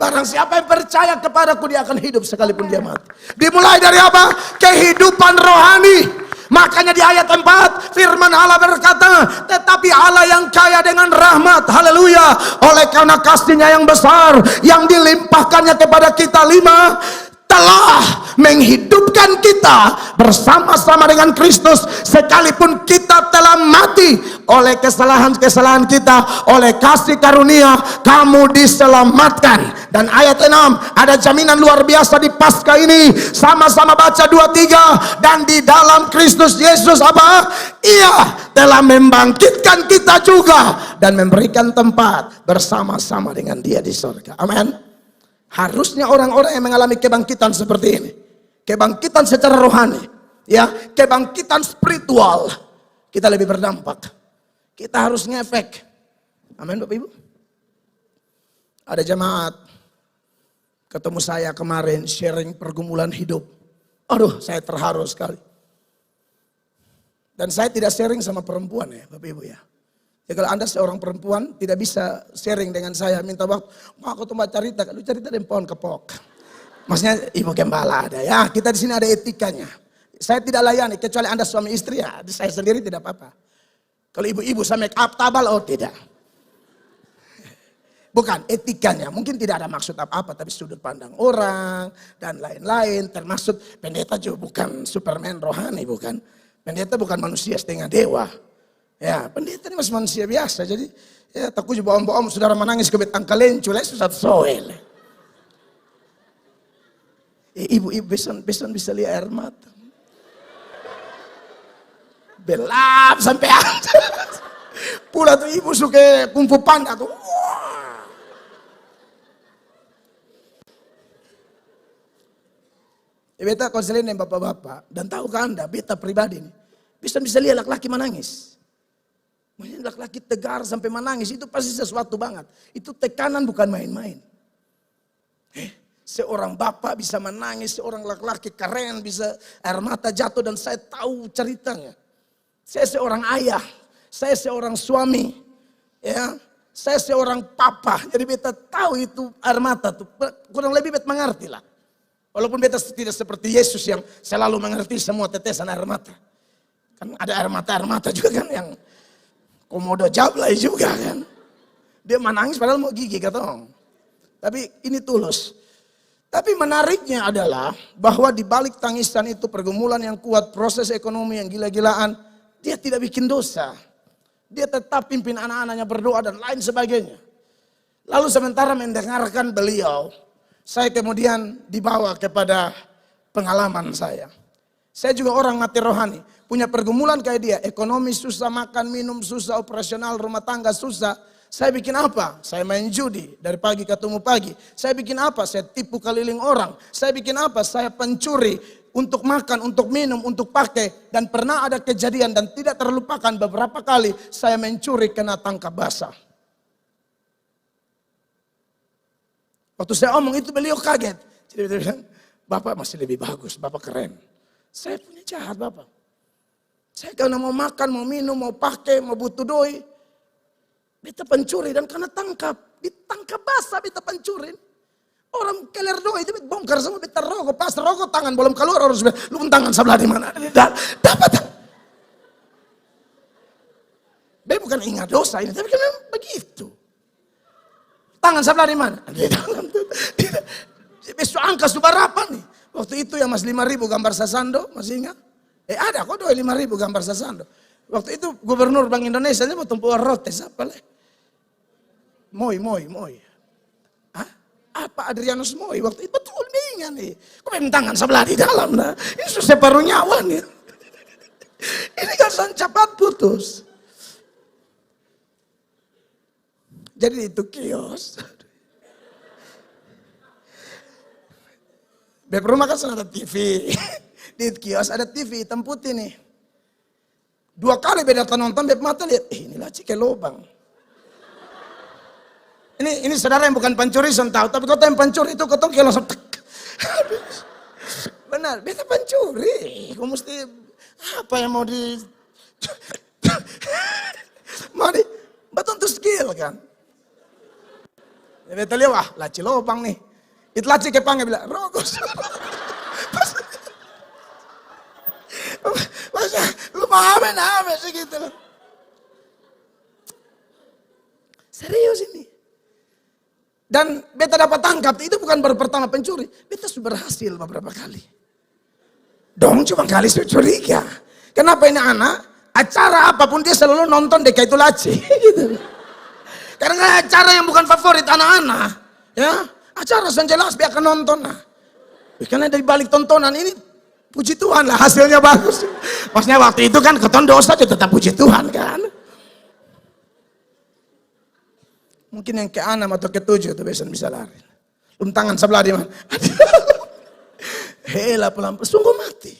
Barang siapa yang percaya kepadaku, dia akan hidup sekalipun dia mati. Dimulai dari apa? Kehidupan rohani. Makanya di ayat 4 firman Allah berkata, tetapi Allah yang kaya dengan rahmat, haleluya, oleh karena kasih-Nya yang besar yang dilimpahkannya kepada kita, 5, telah menghidupkan kita bersama-sama dengan Kristus sekalipun kita telah mati oleh kesalahan-kesalahan kita, oleh kasih karunia kamu diselamatkan. Dan ayat 6 ada jaminan luar biasa di Paskah ini. Sama-sama baca 2-3. Dan di dalam Kristus Yesus apa? Ia telah membangkitkan kita juga dan memberikan tempat bersama-sama dengan Dia di surga. Amin. Harusnya orang-orang yang mengalami kebangkitan seperti ini, kebangkitan secara rohani, ya, kebangkitan spiritual, kita lebih berdampak. Kita harus ngefek. Amin Bapak Ibu. Ada jemaat ketemu saya kemarin sharing pergumulan hidup. Aduh, saya terharu sekali. Dan saya tidak sharing sama perempuan ya Bapak Ibu ya. Ya kalau Anda seorang perempuan tidak bisa sharing dengan saya, minta waktu, mau aku tuh cerita, lu cerita di pohon kepok. Maksudnya ibu gembala ada ya, kita di sini ada etikanya. Saya tidak layani kecuali Anda suami istri ya, saya sendiri tidak apa-apa. Kalau ibu-ibu saya make up tabal, oh tidak. Bukan etikanya, mungkin tidak ada maksud apa-apa, tapi sudut pandang orang dan lain-lain, termasuk pendeta juga bukan Superman rohani, bukan. Pendeta bukan manusia setengah dewa. Ya, pendeta ini masih manusia biasa. Jadi, ya takut juga bohong-bohong saudara menangis ke betang kalencu, susah soel. Ibu-ibu beson bisa lihat air mata. Belap sampai atas. Pula tuh ibu suka kungfu panda tuh. Beta konselin dengan bapak-bapak. Dan tahukah Anda, beta pribadi nih, bisa lihat laki-laki menangis. Makanya laki-laki tegar sampai menangis itu pasti sesuatu banget. Itu tekanan bukan main-main. Seorang bapak bisa menangis, seorang laki-laki keren bisa air mata jatuh dan saya tahu ceritanya. Saya seorang ayah, saya seorang suami, ya, saya seorang papa. Jadi beta tahu itu air mata tuh kurang lebih beta mengerti lah. Walaupun beta tidak seperti Yesus yang selalu mengerti semua tetesan air mata. Kan ada air mata juga kan yang komodo jablay juga kan. Dia menangis padahal mau gigi katong. Tapi ini tulus. Tapi menariknya adalah bahwa di balik tangisan itu pergumulan yang kuat, proses ekonomi yang gila-gilaan, dia tidak bikin dosa. Dia tetap pimpin anak-anaknya berdoa dan lain sebagainya. Lalu sementara mendengarkan beliau, saya kemudian dibawa kepada pengalaman saya. Saya juga orang mati rohani. Punya pergumulan kayak dia. Ekonomi susah, makan, minum susah, operasional, rumah tangga susah. Saya bikin apa? Saya main judi. Dari pagi ketemu pagi. Saya bikin apa? Saya tipu keliling orang. Saya bikin apa? Saya pencuri. Untuk makan, untuk minum, untuk pakai. Dan pernah ada kejadian dan tidak terlupakan beberapa kali. Saya mencuri kena tangkap basah. Waktu saya omong itu beliau kaget. Jadi dia bilang, Bapak masih lebih bagus, Bapak keren. Saya punya jahat Bapak. Saya karena mau makan, mau minum, mau pakai, mau butuh doi. Beta pencuri dan karena tangkap. Ditangkap basah beta pencuri. Orang keler doi itu bongkar semua beta rokok. Pas rokok tangan belum keluar harus lu pun tangan sebelah di mana. Dapat. Beta bukan ingat dosa ini, tapi kan begitu. Tangan sebelah di mana? Di dalam. Besok angka berapa nih? Waktu itu yang mas 5.000 gambar sasando, masih ingat? Ada kok doi 5.000 gambar sasando. Waktu itu gubernur Bank Indonesia nya mau tumpuan rotes apa leh? Moi. Hah? Apa Adrianus Moi? Waktu itu betul ingat nih. Kok main tangan sebelah di dalam nah. Ini susah paruh nyawa nih. Ini kan cepat putus. Jadi itu kios. Di rumah kan ada TV. Di kios ada TV hitam putih nih. 2 kali beda nonton, beb mata lihat, ini laci kayak lubang. Ini saudara yang bukan pencuri, saya tahu. Tapi kau yang pencuri itu, kau kayak langsung tek. Benar, beta pencuri. Kau mesti, apa yang mau di... betul tuh skill kan. Beta lihat, wah laci lubang nih. Itu laci kayak panggil bilang, rogos. Masa lu pahamin apa sih gitu loh. Serius ini. Dan beta dapat tangkap, itu bukan baru pertama pencuri. Beta sudah berhasil beberapa kali. Dong cuma kali saya curiga. Kenapa ini anak, acara apapun dia selalu nonton deka itu laci. Gitu. Karena acara yang bukan favorit anak-anak. Ya, acara yang jelas dia akan nonton. Nah. Karena dari balik tontonan ini, puji Tuhan lah hasilnya bagus. Maksudnya waktu itu kan keton dosa tetap puji Tuhan kan. Mungkin yang ke-6 atau ke-7 itu bisa lari. Tangan sebelah di mana? Hela pelan-pelan, sungguh mati.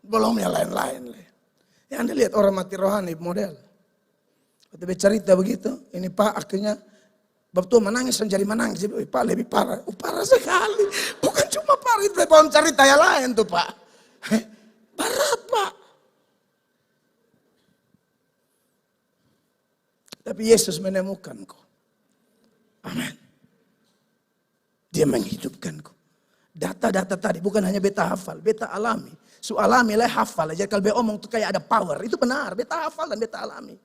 Belum yang lain-lain. Ya Anda lihat orang mati rohani model. Waktu bercerita begitu, ini Pak akhirnya Bapak menangis dan jadi menangis. Pak lebih parah. Parah sekali. Bukan cuma parah itu. Pohon cerita yang lain tuh Pak. Parah Pak. Tapi Yesus menemukanku. Amin. Dia menghidupkanku. Data-data tadi bukan hanya beta hafal. Beta alami. Alami lah hafal. Jadi kalau beta omong tuh kayak ada power. Itu benar. Beta hafal dan beta alami.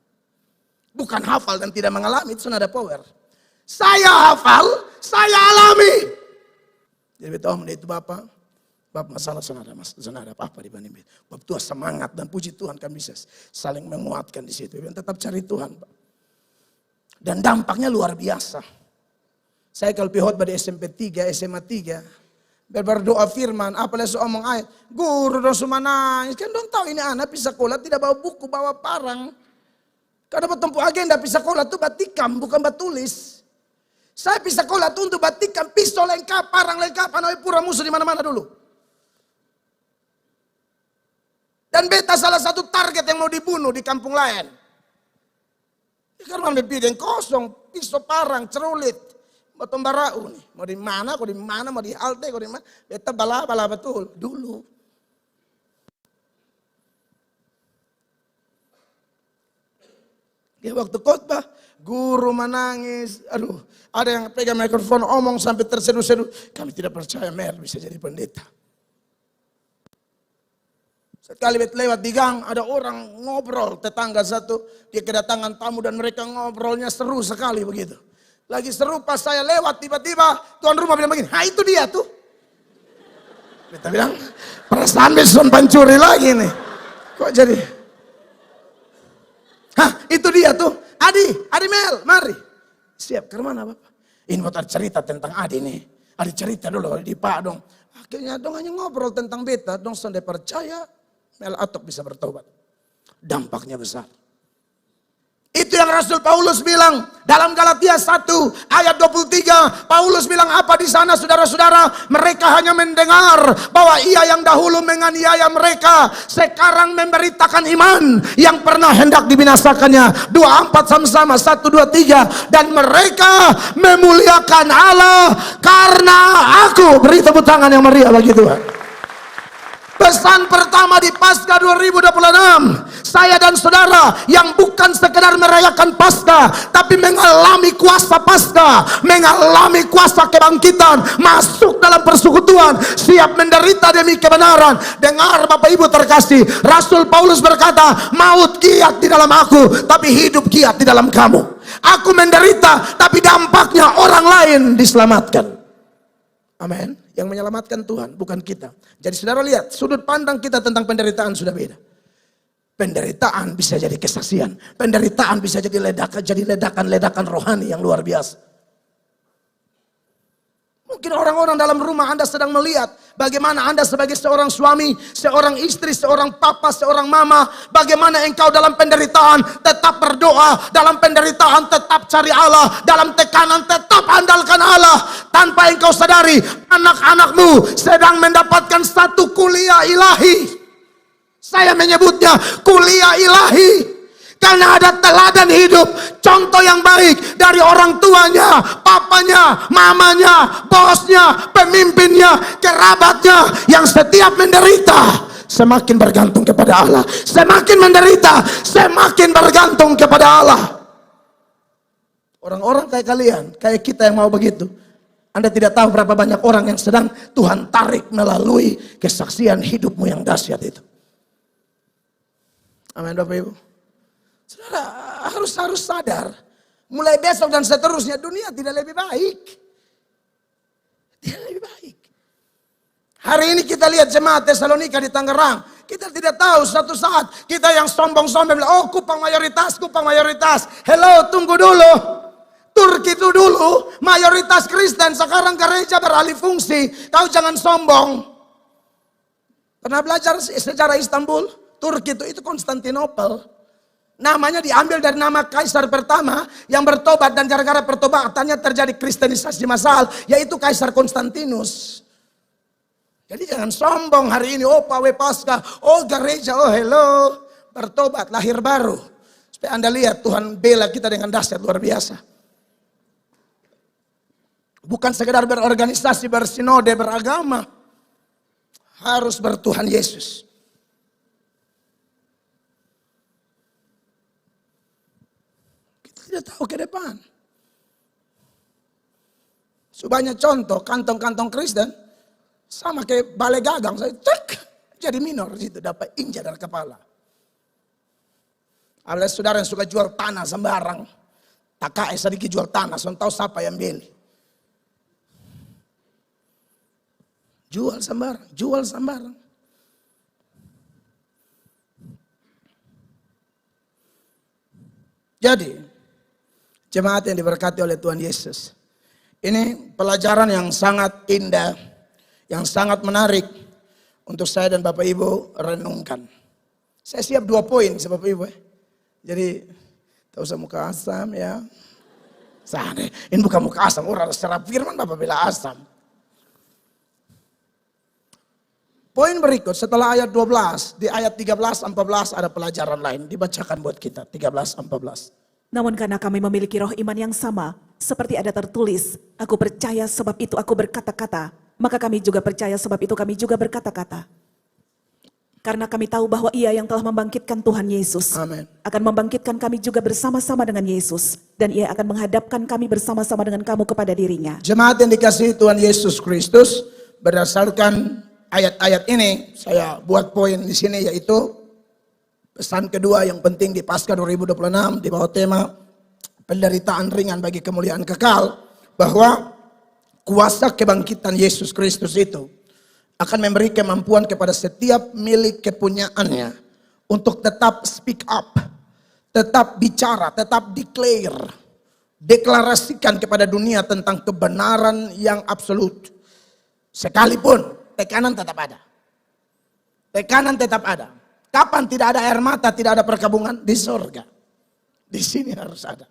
Bukan hafal dan tidak mengalami. Itu sudah ada power. Saya hafal, saya alami. Jadi beta omong itu Bapak masalah sana ada apa-apa dibanding beta. Bapak tua semangat dan puji Tuhan kan bisa saling menguatkan di situ. Tetap cari Tuhan Pak. Dan dampaknya luar biasa. Saya kalau pihot pada SMP 3, SMA 3, berdoa firman, apalagi omong ayat, guru dong semua nangis. Kan dong tahu ini anak pisah sekolah tidak bawa buku, bawa parang. Karena bertempuh agenda pisah sekolah itu batikam, bukan batulis. Saya pisah sekolah itu untuk batikam, pistol lengkap, parang lengkap, anak pura musuh di mana-mana dulu. Dan beta salah satu target yang mau dibunuh di kampung lain. Karena bidang kosong, pisau parang, cerulit, botol barau nih. Mau di mana, mau di halte, mau di mana. Beta bala betul dulu. Dia waktu khotbah, guru menangis. Aduh, ada yang pegang mikrofon omong sampai terseduh-seduh. Kami tidak percaya Mer bisa jadi pendeta. Sekali lewat di gang, ada orang ngobrol, tetangga satu, dia kedatangan tamu dan mereka ngobrolnya seru sekali begitu. Lagi seru pas saya lewat, tiba-tiba tuan rumah bilang begini, itu dia tuh. Kita bilang, perasaan besok pencuri lagi nih. Kok jadi? Itu dia tuh, Adi Mel, mari. Siap, ke mana Bapak? Ini mau cerita tentang Adi nih. Adi cerita dulu di Pak dong. Akhirnya dong hanya ngobrol tentang beta, dong sampai percaya Mel Atok bisa bertobat. Dampaknya besar. Itu yang Rasul Paulus bilang dalam Galatia 1 ayat 23. Paulus bilang apa di sana saudara-saudara? Mereka hanya mendengar bahwa ia yang dahulu menganiaya mereka sekarang memberitakan iman yang pernah hendak dibinasakannya. 24 sama-sama 1, 2, 3. Dan mereka memuliakan Allah karena aku. Beri tepuk tangan yang meriah bagi Tuhan. Pesan pertama di Paskah 2026, saya dan saudara yang bukan sekedar merayakan Paskah, tapi mengalami kuasa Paskah, mengalami kuasa kebangkitan, masuk dalam persekutuan, siap menderita demi kebenaran. Dengar Bapak Ibu terkasih, Rasul Paulus berkata, maut giat di dalam aku, tapi hidup giat di dalam kamu. Aku menderita, tapi dampaknya orang lain diselamatkan. Amin. Yang menyelamatkan Tuhan, bukan kita. Jadi saudara lihat, sudut pandang kita tentang penderitaan sudah beda. Penderitaan bisa jadi kesaksian. Penderitaan bisa jadi ledakan rohani yang luar biasa. Mungkin orang-orang dalam rumah Anda sedang melihat bagaimana Anda sebagai seorang suami, seorang istri, seorang papa, seorang mama, bagaimana engkau dalam penderitaan tetap berdoa, dalam penderitaan tetap cari Allah, dalam tekanan tetap andalkan Allah. Tanpa engkau sadari, anak-anakmu sedang mendapatkan satu kuliah ilahi. Saya menyebutnya kuliah ilahi. Karena ada teladan hidup, contoh yang baik dari orang tuanya, papanya, mamanya, bosnya, pemimpinnya, kerabatnya yang setiap menderita semakin bergantung kepada Allah. Semakin menderita, semakin bergantung kepada Allah. Orang-orang kayak kalian, kayak kita yang mau begitu. Anda tidak tahu berapa banyak orang yang sedang Tuhan tarik melalui kesaksian hidupmu yang dahsyat itu. Amin Bapak Ibu. Saudara harus sadar, mulai besok dan seterusnya dunia tidak lebih baik. Tidak lebih baik. Hari ini kita lihat jemaat Tesalonika di Tangerang. Kita tidak tahu suatu saat kita yang sombong-sombong bilang, oh Kupang mayoritas. Hello, tunggu dulu. Turki itu dulu mayoritas Kristen, sekarang gereja beralih fungsi. Kau jangan sombong. Pernah belajar sejarah Istanbul? Turki itu Konstantinopel. Namanya diambil dari nama kaisar pertama yang bertobat, dan gara-gara pertobatannya terjadi kristenisasi massal, yaitu Kaisar Konstantinus. Jadi jangan sombong hari ini, oh Pawe Paskah, oh gereja, oh hello, bertobat, lahir baru. Supaya Anda lihat Tuhan bela kita dengan dahsyat luar biasa. Bukan sekedar berorganisasi, bersinode, beragama. Harus bertuhan Yesus. Tidak tahu ke depan. Sebanyak contoh kantong-kantong Kristen sama kayak balai gagang, saya cek jadi minor situ, dapat injak dari kepala. Ada saudara yang suka jual tanah sembarang, tak sedikit jual tanah, so tahu siapa yang beli. Jual sembarang. Jadi jemaat yang diberkati oleh Tuhan Yesus. Ini pelajaran yang sangat indah, yang sangat menarik untuk saya dan Bapak Ibu renungkan. Saya siap 2 poin Bapak Ibu. Jadi, tak usah muka asam ya. Sana, ini bukan muka asam, orang secara firman Bapak bilang asam. Poin berikut setelah ayat 12, di ayat 13-14 ada pelajaran lain. Dibacakan buat kita, 13-14. Namun karena kami memiliki roh iman yang sama, seperti ada tertulis, aku percaya sebab itu aku berkata-kata, maka kami juga percaya sebab itu kami juga berkata-kata. Karena kami tahu bahwa ia yang telah membangkitkan Tuhan Yesus, Amin, akan membangkitkan kami juga bersama-sama dengan Yesus, dan ia akan menghadapkan kami bersama-sama dengan kamu kepada dirinya. Jemaat yang dikasihi Tuhan Yesus Kristus, berdasarkan ayat-ayat ini, saya buat poin di sini, yaitu pesan kedua yang penting di Paskah 2026 di bawah tema penderitaan ringan bagi kemuliaan kekal, bahwa kuasa kebangkitan Yesus Kristus itu akan memberi kemampuan kepada setiap milik kepunyaannya untuk tetap speak up, tetap bicara, tetap declare, deklarasikan kepada dunia tentang kebenaran yang absolut. Sekalipun tekanan tetap ada. Tekanan tetap ada. Kapan tidak ada air mata, tidak ada perkabungan? Di sorga. Di sini harus ada.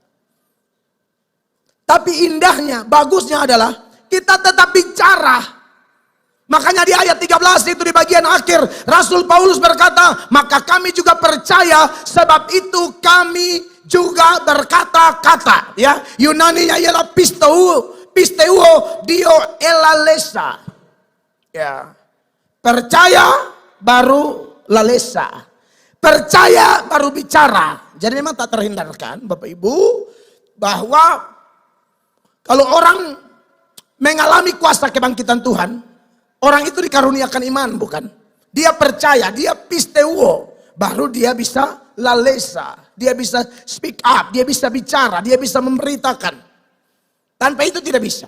Tapi indahnya, bagusnya adalah kita tetap bicara. Makanya di ayat 13 itu di bagian akhir Rasul Paulus berkata, maka kami juga percaya sebab itu kami juga berkata-kata. Ya, Yunaninya ialah pisteuo dio elalesa. Ya, percaya baru lalesa. Percaya baru bicara. Jadi memang tak terhindarkan Bapak Ibu bahwa kalau orang mengalami kuasa kebangkitan Tuhan, orang itu dikaruniakan iman, bukan? Dia percaya, dia pisteuo, baru dia bisa lalesa, dia bisa speak up, dia bisa bicara, dia bisa memberitakan. Tanpa itu tidak bisa.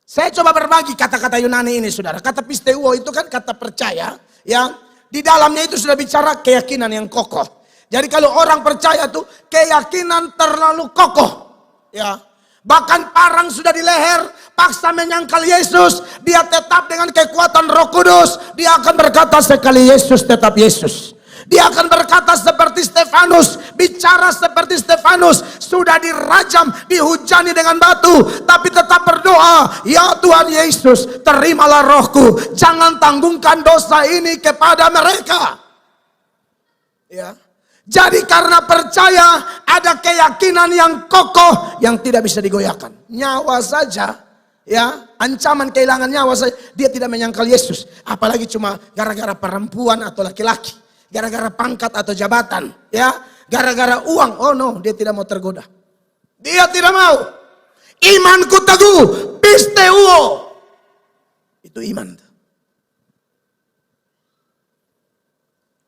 Saya coba berbagi kata-kata Yunani ini, saudara. Kata pisteuo itu kan kata percaya, ya. Di dalamnya itu sudah bicara keyakinan yang kokoh. Jadi kalau orang percaya tuh keyakinan terlalu kokoh, ya. Bahkan parang sudah di leher, paksa menyangkal Yesus, dia tetap dengan kekuatan Roh Kudus, dia akan berkata sekali Yesus tetap Yesus. Dia akan berkata seperti Stefanus, bicara seperti Stefanus, sudah dirajam, dihujani dengan batu, tapi tetap berdoa, ya Tuhan Yesus, terimalah rohku, jangan tanggungkan dosa ini kepada mereka. Ya. Jadi karena percaya ada keyakinan yang kokoh yang tidak bisa digoyahkan. Nyawa saja, ya, ancaman kehilangan nyawa saja, dia tidak menyangkal Yesus. Apalagi cuma gara-gara perempuan atau laki-laki, gara-gara pangkat atau jabatan, ya, gara-gara uang. Oh no, dia tidak mau tergoda. Dia tidak mau. Imanku teguh, pisteuo. Itu iman.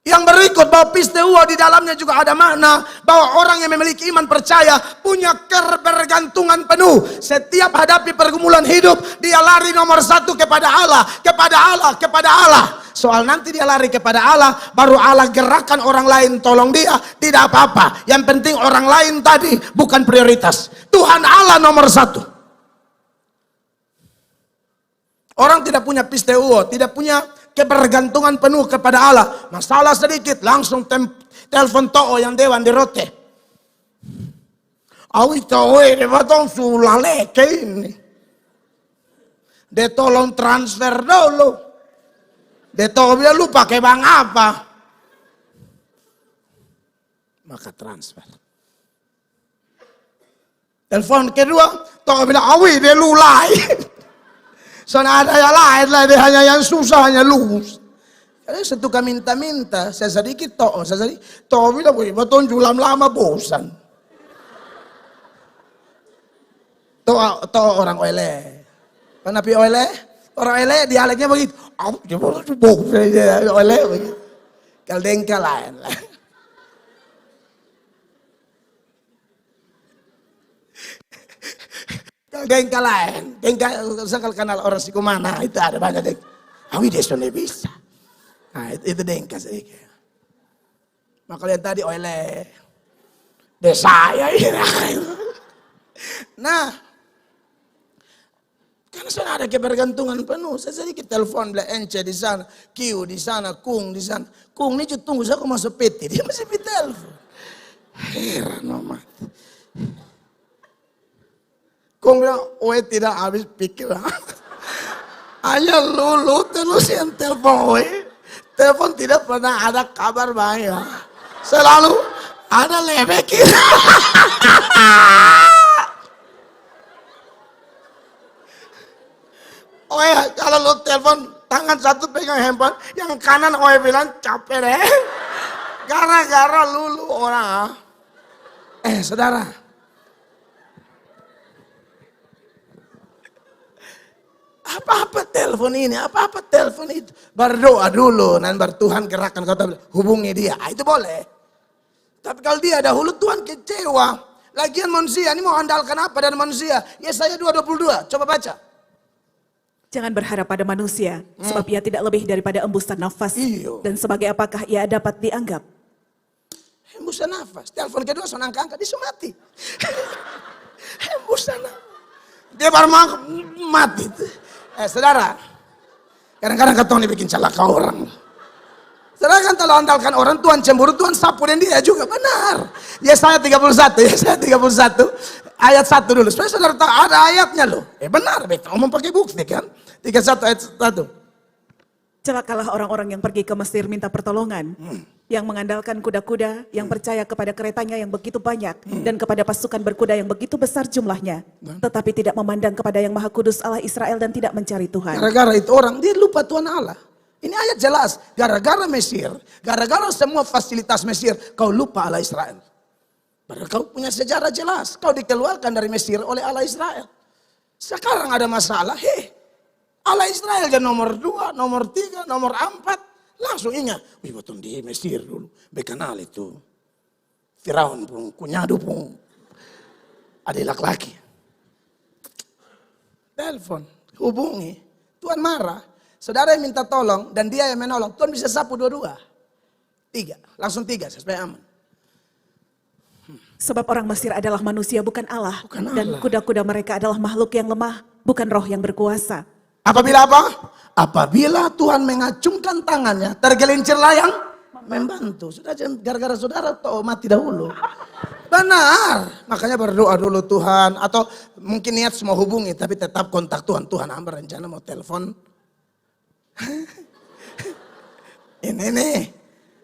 Yang berikut bahwa pisteuo di dalamnya juga ada makna bahwa orang yang memiliki iman percaya punya kebergantungan penuh. Setiap hadapi pergumulan hidup, dia lari nomor satu kepada Allah, kepada Allah, kepada Allah. Soal nanti dia lari kepada Allah, baru Allah gerakkan orang lain tolong dia, tidak apa-apa. Yang penting orang lain tadi bukan prioritas. Tuhan Allah nomor satu. Orang tidak punya pisteuo, tidak punya kebergantungan penuh kepada Allah. Masalah sedikit, langsung telepon to'o yang dewan di rote. Awi to'o ini batong sulaleke ini. Dia tolong transfer dulu. Dia to'o bilang lu pakai bank apa? Maka transfer. Telepon kedua, to'o bilang awi dia lulai. Soalnya ada yang lain lah, dia hanya yang susah, hanya lulus. Karena setuka minta-minta, saya sedikit toh, bilang, wih, betul jualan lama bosan. Toh orang ole. Kenapa ole? Orang ole dialeknya begitu. Ole begitu. Kaldengka lain lah. Gengka lain, gengka sekal kenal orang Sikumana itu ada banyak dek. Awi desa bisa. Nah itu dengka sedikit. Maka yang tadi oleh desa ya ini. Nah, karena sudah ada kebergantungan penuh. Saya sedikit telepon bilang Ence di sana, Kiu di sana, Kung di sana. Kung ini tunggu saya aku masuk PT, dia masih telepon. Heran amat. Kung bilang, oe tidak habis pikir. Hanya lulu terus yang telepon oe. Telepon tidak pernah ada kabar baik. Selalu ada lebek. Oe kalau lu telepon tangan satu pegang handphone, yang kanan oe bilang capek deh. Gara-gara lulu orang. Saudara. Apa-apa telepon ini, apa-apa telepon itu. Berdoa dulu, dan Tuhan gerakkan kata hubungi dia. Itu boleh. Tapi kalau dia dahulu Tuhan kecewa. Lagian manusia, ini mau andalkan apa dari manusia? Yesaya 2:22, coba baca. Jangan berharap pada manusia, sebab ia tidak lebih daripada embusan nafas. Iyo. Dan sebagai apakah ia dapat dianggap? Hembusan nafas. Telepon kedua soal angka-angka, dia mati. Hembusan nafas. Dia baru mati. Saudara, Kadang-kadang katong ini bikin celaka orang. Sedangkan kalau andalkan orang, Tuhan cemburu, Tuhan sapu dan dia juga. Benar. Yesaya 31, Yesaya 31, ayat 1 dulu. Supaya saudara tahu ada ayatnya loh. Benar, betul. Ngomong pakai bukti kan. 31 ayat 1. Celakalah orang-orang yang pergi ke Mesir minta pertolongan, yang mengandalkan kuda-kuda, yang percaya kepada keretanya yang begitu banyak, dan kepada pasukan berkuda yang begitu besar jumlahnya, tetapi tidak memandang kepada yang Maha Kudus Allah Israel dan tidak mencari Tuhan. Gara-gara itu orang, dia lupa Tuhan Allah. Ini ayat jelas. Gara-gara Mesir, gara-gara semua fasilitas Mesir, kau lupa Allah Israel. Padahal kau punya sejarah jelas. Kau dikeluarkan dari Mesir oleh Allah Israel. Sekarang ada masalah, Allah Israel jadi nomor 2, nomor 3, nomor 4. Langsung ingat, wih betul di Mesir dulu. Bekenal itu. Firaun pun, kunyadu pun. Ada laki-laki. Telepon, hubungi. Tuhan marah. Saudara yang minta tolong dan dia yang menolong. Tuhan bisa sapu dua-dua. 3, langsung 3 supaya aman. Sebab orang Mesir adalah manusia bukan Allah. Bukan Dan Allah. kuda-kuda mereka adalah makhluk yang lemah, bukan roh yang berkuasa. Apabila apa? Apabila Tuhan mengacungkan tangannya, tergelincirlah yang membantu. Sudah jangan gara-gara saudara atau mati dahulu. Benar. Makanya berdoa dulu Tuhan. Atau mungkin niat semua hubungi, tapi tetap kontak Tuhan. Tuhan hamba rencana mau telepon. Ini nih.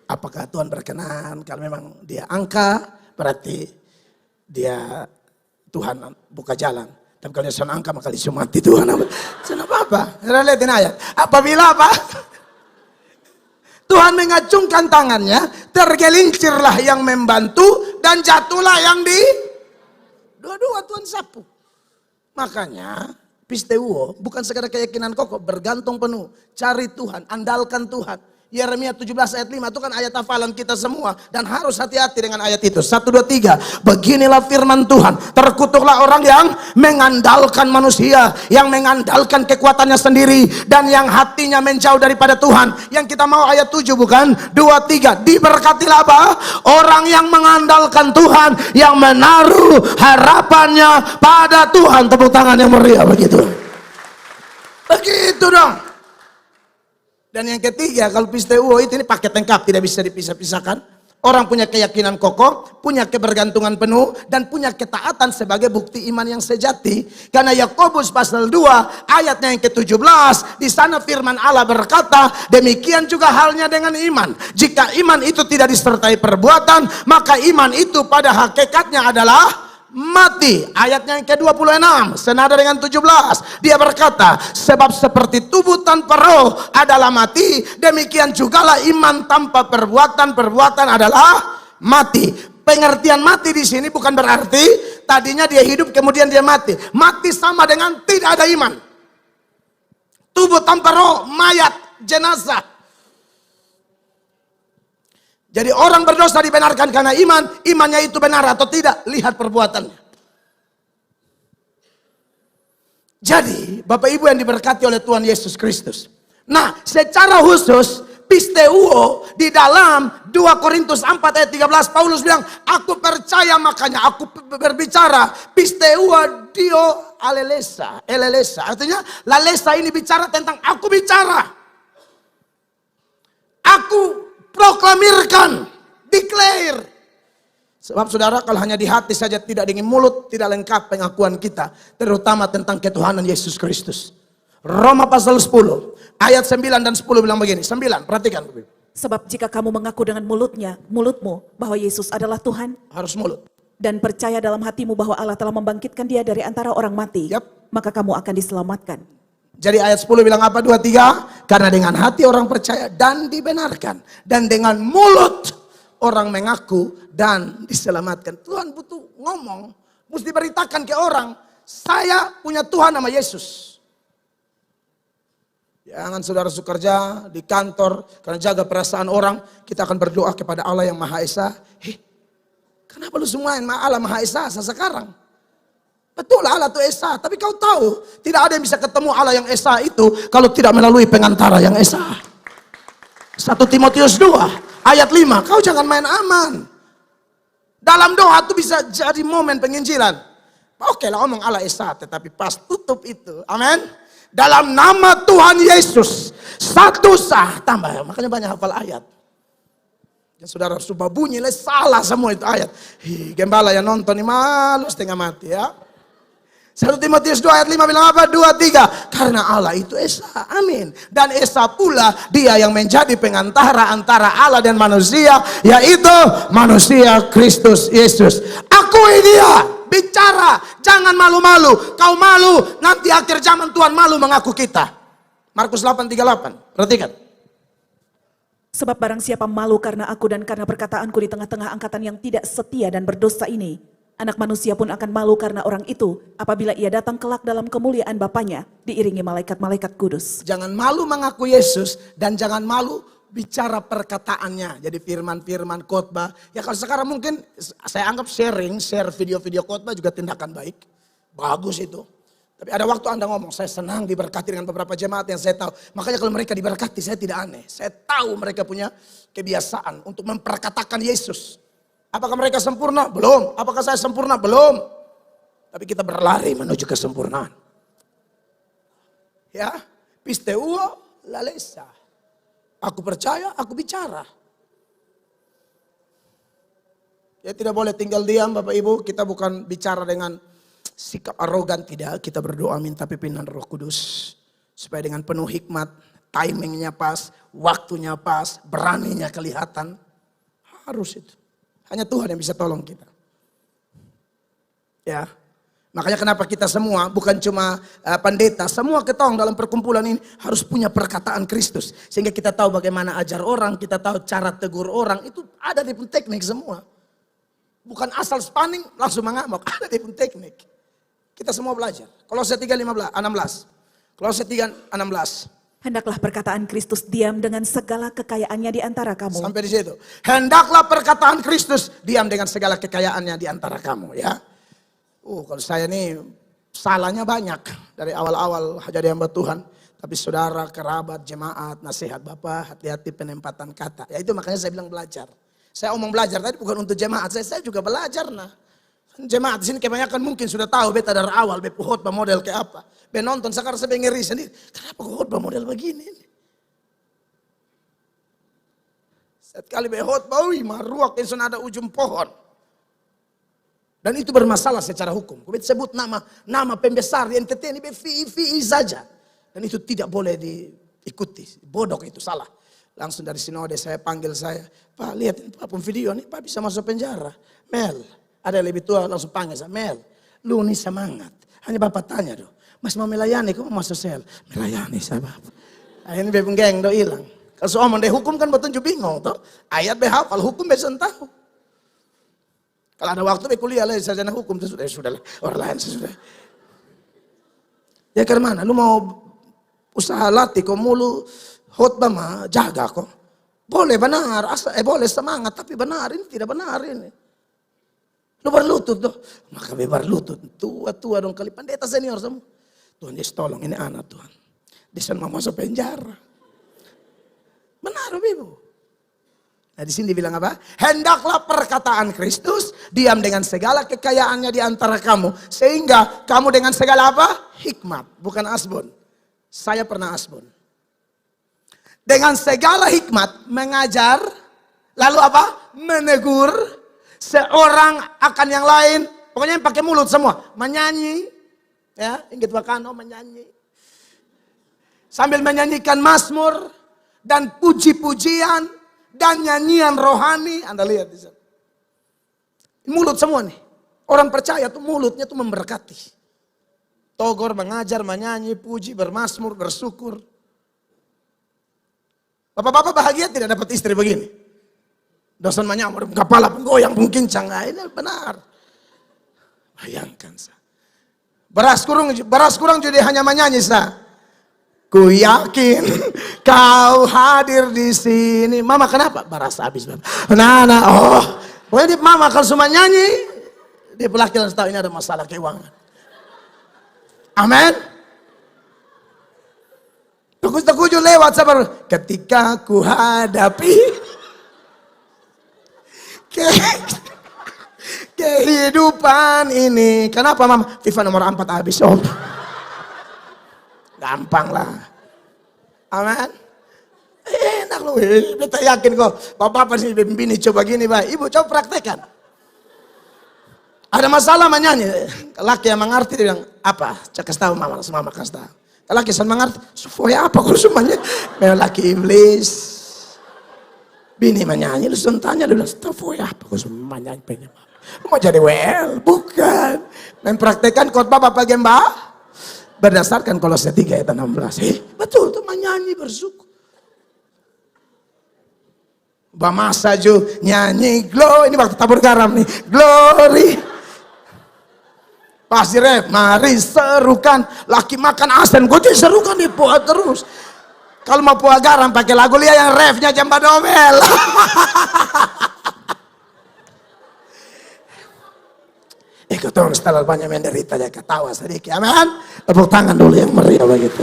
Apakah Tuhan berkenan? Kalau memang dia angka, berarti dia Tuhan buka jalan. Tapi kalau dia angka maka disumati Tuhan. Jangan apa-apa. Lihatin ayat. Apabila apa? Tuhan mengacungkan tangannya, tergelincirlah yang membantu dan jatuhlah yang di dua-dua Tuhan sapu. Makanya pisteuo bukan sekadar keyakinan kokoh, bergantung penuh, cari Tuhan, andalkan Tuhan. Yeremia 17 ayat 5 itu kan ayat hafalan kita semua. Dan harus hati-hati dengan ayat itu. 1, 2, 3. Beginilah firman Tuhan. Terkutuklah orang yang mengandalkan manusia. Yang mengandalkan kekuatannya sendiri. Dan yang hatinya menjauh daripada Tuhan. Yang kita mau ayat 7 bukan? 2, 3. Diberkatilah apa? Orang yang mengandalkan Tuhan. Yang menaruh harapannya pada Tuhan. Tepuk tangan yang meriah begitu. Begitu dong. Dan yang ketiga, kalau pisteuo itu ini paket lengkap, tidak bisa dipisah-pisahkan. Orang punya keyakinan kokoh, punya kebergantungan penuh, dan punya ketaatan sebagai bukti iman yang sejati. Karena Yakobus pasal 2, ayatnya yang ke-17, di sana firman Allah berkata, demikian juga halnya dengan iman. Jika iman itu tidak disertai perbuatan, maka iman itu pada hakikatnya adalah mati. Ayatnya yang ke-26 senada dengan 17, dia berkata, sebab seperti tubuh tanpa roh adalah mati, demikian jugalah iman tanpa perbuatan adalah mati. Pengertian mati di sini bukan berarti tadinya dia hidup kemudian dia mati. Mati sama dengan tidak ada iman. Tubuh tanpa roh, mayat, jenazah. Jadi orang berdosa dibenarkan karena iman, imannya itu benar atau tidak, lihat perbuatannya. Jadi, Bapak Ibu yang diberkati oleh Tuhan Yesus Kristus. Nah, secara khusus, pisteuo di dalam 2 Korintus 4 ayat 13, Paulus bilang, aku percaya makanya aku berbicara. Pisteuo dio alelesa, elelesa. Artinya, lalesa ini bicara tentang aku bicara. Aku proklamirkan, declare. Sebab saudara, kalau hanya di hati saja tidak dengan mulut, tidak lengkap pengakuan kita, terutama tentang ketuhanan Yesus Kristus. Roma pasal 10 ayat 9 dan 10 bilang begini. 9, perhatikan. Sebab jika kamu mengaku dengan mulutmu bahwa Yesus adalah Tuhan, Harus mulut. dan percaya dalam hatimu bahwa Allah telah membangkitkan dia dari antara orang mati, Yap. maka kamu akan diselamatkan. Jadi ayat 10 bilang apa? 2, 3. Karena dengan hati orang percaya dan dibenarkan. Dan dengan mulut orang mengaku dan diselamatkan. Tuhan butuh ngomong. Mesti beritakan ke orang. Saya punya Tuhan nama Yesus. Jangan saudara sukerja di kantor. Karena jaga perasaan orang. Kita akan berdoa kepada Allah yang Maha Esa. Kenapa lu semua yang Allah Maha Esa sekarang? Betul Allah itu Esa, tapi kau tahu tidak ada yang bisa ketemu Allah yang Esa itu kalau tidak melalui pengantara yang Esa. 1 Timotius 2 ayat 5, kau jangan main aman. Dalam doa itu bisa jadi momen penginjilan. Oke lah omong Allah Esa, tetapi pas tutup itu, amin. Dalam nama Tuhan Yesus, satu sah. Tambah, makanya banyak hafal ayat. Ya saudara, sumpah bunyi, salah semua itu ayat. Gembala yang nonton ini malu setengah mati ya. 1 Timotius 2 ayat 5 bilang apa? 2, 3. Karena Allah itu Esa. Amin. Dan Esa pula dia yang menjadi pengantara antara Allah dan manusia. Yaitu manusia Kristus Yesus. Akui dia. Bicara. Jangan malu-malu. Kau malu. Nanti akhir zaman Tuhan malu mengaku kita. Markus 8:38. Perhatikan. Sebab barang siapa malu karena aku dan karena perkataanku di tengah-tengah angkatan yang tidak setia dan berdosa ini, anak manusia pun akan malu karena orang itu apabila ia datang kelak dalam kemuliaan Bapanya diiringi malaikat-malaikat kudus. Jangan malu mengaku Yesus dan jangan malu bicara perkataannya. Jadi firman-firman khotbah. Ya kalau sekarang mungkin saya anggap share video-video khotbah juga tindakan baik. Bagus itu. Tapi ada waktu Anda ngomong, saya senang diberkati dengan beberapa jemaat yang saya tahu. Makanya kalau mereka diberkati saya tidak aneh. Saya tahu mereka punya kebiasaan untuk memperkatakan Yesus. Apakah mereka sempurna? Belum. Apakah saya sempurna? Belum. Tapi kita berlari menuju kesempurnaan. Ya, pisteuo lalesa. Aku percaya, aku bicara. Ya tidak boleh tinggal diam Bapak Ibu. Kita bukan bicara dengan sikap arogan, tidak. Kita berdoa minta pimpinan Roh Kudus. Supaya dengan penuh hikmat, timingnya pas, waktunya pas, beraninya kelihatan. Harus itu. Hanya Tuhan yang bisa tolong kita. Ya. Makanya kenapa kita semua, bukan cuma pendeta, semua ketong dalam perkumpulan ini harus punya perkataan Kristus. Sehingga kita tahu bagaimana ajar orang, kita tahu cara tegur orang. Itu ada di pun teknik semua. Bukan asal spanning langsung mengamuk, ada di pun teknik. Kita semua belajar. Kolose 3:16. Kolose 3:16. Hendaklah perkataan Kristus diam dengan segala kekayaannya di antara kamu. Sampai di situ. Hendaklah perkataan Kristus diam dengan segala kekayaannya di antara kamu ya. Kalau saya ini salahnya banyak dari awal-awal jadi hamba Tuhan. Tapi saudara, kerabat, jemaat, nasihat Bapak, hati-hati penempatan kata. Ya itu makanya saya bilang belajar. Saya omong belajar tadi bukan untuk jemaat, saya juga belajar nah. Jemaat di sini kebanyakan mungkin sudah tahu beta dari awal, beta khotbah model kayak apa. Beta nonton sekarang saya ngeri sendiri. Kenapa khotbah model begini? Sekali beta khotbah, maruak yang ada ujung pohon. Dan itu bermasalah secara hukum. Beta sebut nama pembesar di NTT ini VI saja. Dan itu tidak boleh diikuti. Bodoh itu salah. Langsung dari sinode saya panggil saya. Pak lihat ini Pak pun video nih, Pak bisa masuk penjara. Mel. Ada yang lebih tua langsung panggil saya, Mel, lu nih semangat. Hanya Bapak tanya doh, Mas mau melayani, kok mau masuk sel? Melayani saya Bapak. Akhirnya bebeng geng doh hilang. Kalau soal deh hukum kan betul juga bingung toh. Ayat behafal, hukum bisa tahu. Kalau ada waktu kuliah lah sarjana hukum, sudah lah, orang lain sudah. Ya ke mana? Lu mau usaha latih kok mulu khotbah mah jaga kok. Boleh benar, boleh semangat tapi benar ini tidak benar ini. Lu berlutut tuh. Maka berlutut. Tua-tua dong kali. Pendeta senior semua. Tuhan Yesus tolong ini anak Tuhan. Dia mau masuk penjara. Benar Ibu. Nah di sini dibilang apa? Hendaklah perkataan Kristus diam dengan segala kekayaannya di antara kamu. Sehingga kamu dengan segala apa? Hikmat. Bukan asbun. Saya pernah asbun. Dengan segala hikmat mengajar. Lalu apa? Menegur. Seorang akan yang lain, pokoknya yang pakai mulut semua, menyanyi, ya, ingat wakano menyanyi, sambil menyanyikan mazmur dan puji-pujian dan nyanyian rohani. Anda lihat di sana, mulut semua nih, orang percaya tuh mulutnya tuh memberkati, togor, mengajar, menyanyi, puji, bermazmur, bersyukur. Bapak-bapak bahagia tidak dapat istri begini. Dosen menyamar, kepala penggoyang, pengkincang. Nah, ini benar. Bayangkan. Beras kurang jadi hanya menyanyi. Ku yakin kau hadir di sini. Mama kenapa? Beras habis. Pokoknya mama kalau cuma nyanyi, dia pelaki langsung tahu ini ada masalah keuangan. Amin. Tukuju lewat sabar. Ketika ku hadapi kehidupan ini. Kenapa Mama? FIFA nomor 4 habis Om. Gampang lah. Amin. enak loh. Beta yakin kok. Bapak-bapak sih bini coba gini, Pak. Ibu coba praktekkan. Ada masalah menyanyi. Laki yang mengerti dia bilang, apa? Cek kasih tahu mama, mama kasih tahu. Laki yang mengerti, supaya apa kalau semuanya? Memang laki iblis. Bini menyanyi, lu tanya, dia bilang, supaya apa kalau semuanya pengen mama. Mau jadi WL? Bukan. Mempraktekkan khotbah Bapak Gemba berdasarkan Kolose 3 ayat 16. Betul tuh menyanyi bersyukur. Bama Saju nyanyi glory. Ini waktu tabur garam nih. Glory. Pasti ref, mari serukan. Laki makan asen, gue serukan di puas terus. Kalau mau puas garam pakai lagu Lia yang refnya Jamba Domel. Ketemu setelah banyak menderita ya ketawa sedikit. Amin. Tepuk tangan dulu yang meriah begitu.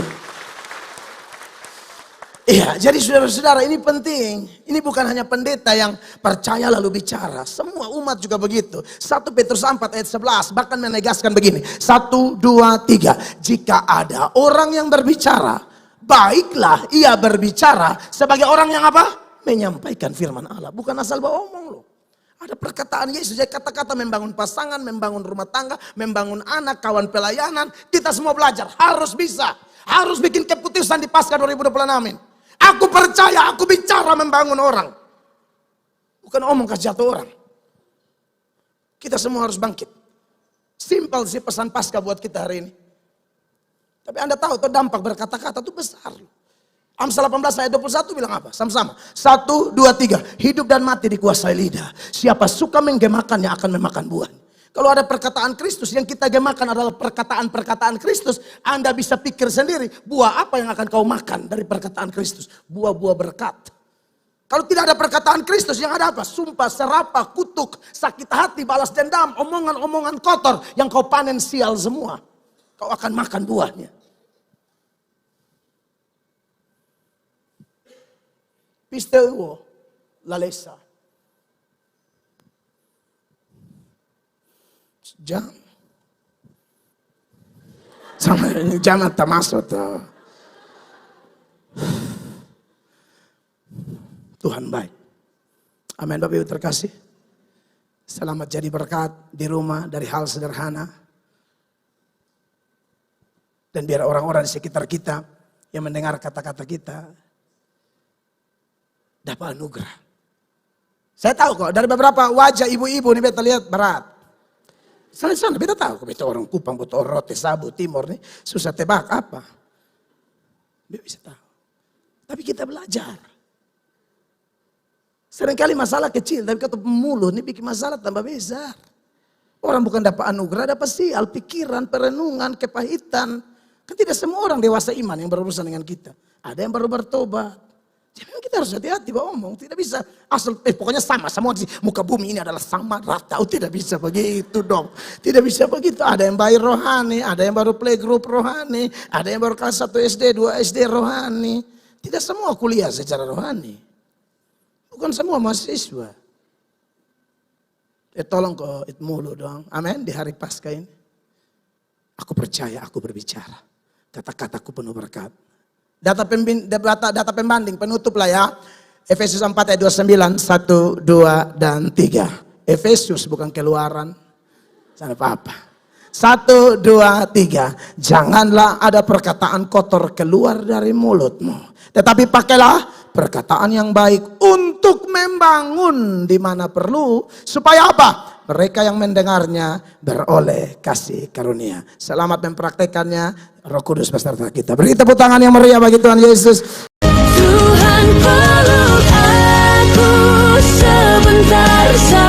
Iya, jadi saudara-saudara ini penting. Ini bukan hanya pendeta yang percaya lalu bicara. Semua umat juga begitu. 1 Petrus 4 ayat 11 bahkan menegaskan begini. 1, 2, 3. Jika ada orang yang berbicara, baiklah ia berbicara sebagai orang yang apa? Menyampaikan firman Allah. Bukan asal bawa omong loh. Ada perkataan Yesus, jadi kata-kata membangun pasangan, membangun rumah tangga, membangun anak, kawan pelayanan. Kita semua belajar, harus bisa. Harus bikin keputusan di Paskah 2026. Aku percaya, aku bicara membangun orang. Bukan omong kasih jatuh orang. Kita semua harus bangkit. Simpel sih pesan Paskah buat kita hari ini. Tapi Anda tahu tuh dampak berkata-kata itu besar. Amsal 18 ayat 21 bilang apa? Sama-sama. 1, 2, 3. Hidup dan mati dikuasai lidah. Siapa suka menggemakannya akan memakan buah. Kalau ada perkataan Kristus yang kita gemakan adalah perkataan-perkataan Kristus. Anda bisa pikir sendiri. Buah apa yang akan kau makan dari perkataan Kristus? Buah-buah berkat. Kalau tidak ada perkataan Kristus yang ada apa? Sumpah, serapah, kutuk, sakit hati, balas dendam, omongan-omongan kotor. Yang kau panen sial semua. Kau akan makan buahnya. Pisteuo, lalesa. Jam. Sama ini jam tak masuk tuh. Tuhan baik. Amin Bapak Ibu terkasih. Selamat jadi berkat di rumah dari hal sederhana. Dan biar orang-orang di sekitar kita yang mendengar kata-kata kita dapat anugerah. Saya tahu kok dari beberapa wajah ibu-ibu ini beta lihat berat. Sana beta tahu, beta orang Kupang, beta orang Rote, Sabu, Timur nih susah tebak apa. Beta bisa tahu. Tapi kita belajar. Seringkali masalah kecil, tapi kata mulut ini bikin masalah tambah besar. Orang bukan dapat anugerah, dapat sial, pikiran, perenungan, kepahitan. Kan tidak semua orang dewasa iman yang berurusan dengan kita. Ada yang baru bertobat. Jadi kita harus hati-hati ngomong, tidak bisa asal pokoknya sama semua di muka bumi ini adalah sama rata. Tidak bisa begitu dong. Tidak bisa begitu. Ada yang bayi rohani, ada yang baru playgroup rohani, ada yang baru kelas 1 SD, 2 SD rohani. Tidak semua kuliah secara rohani. Bukan semua mahasiswa. Tolong kok itu mulu dong. Amin di hari Paskah ini. Aku percaya, aku berbicara. Kata-kataku penuh berkat. Data pembanding penutup lah ya. Efesus 4 ayat 29, 1, 2, dan 3. Efesus bukan keluaran. Jangan apa-apa. 1, 2, 3. Janganlah ada perkataan kotor keluar dari mulutmu. Tetapi pakailah perkataan yang baik untuk membangun di mana perlu. Supaya apa? Mereka yang mendengarnya beroleh kasih karunia. Selamat mempraktekannya. Roh Kudus beserta kita. Beri tepuk tangan yang meriah bagi Tuhan Yesus. Tuhan peluk aku sebentar saja.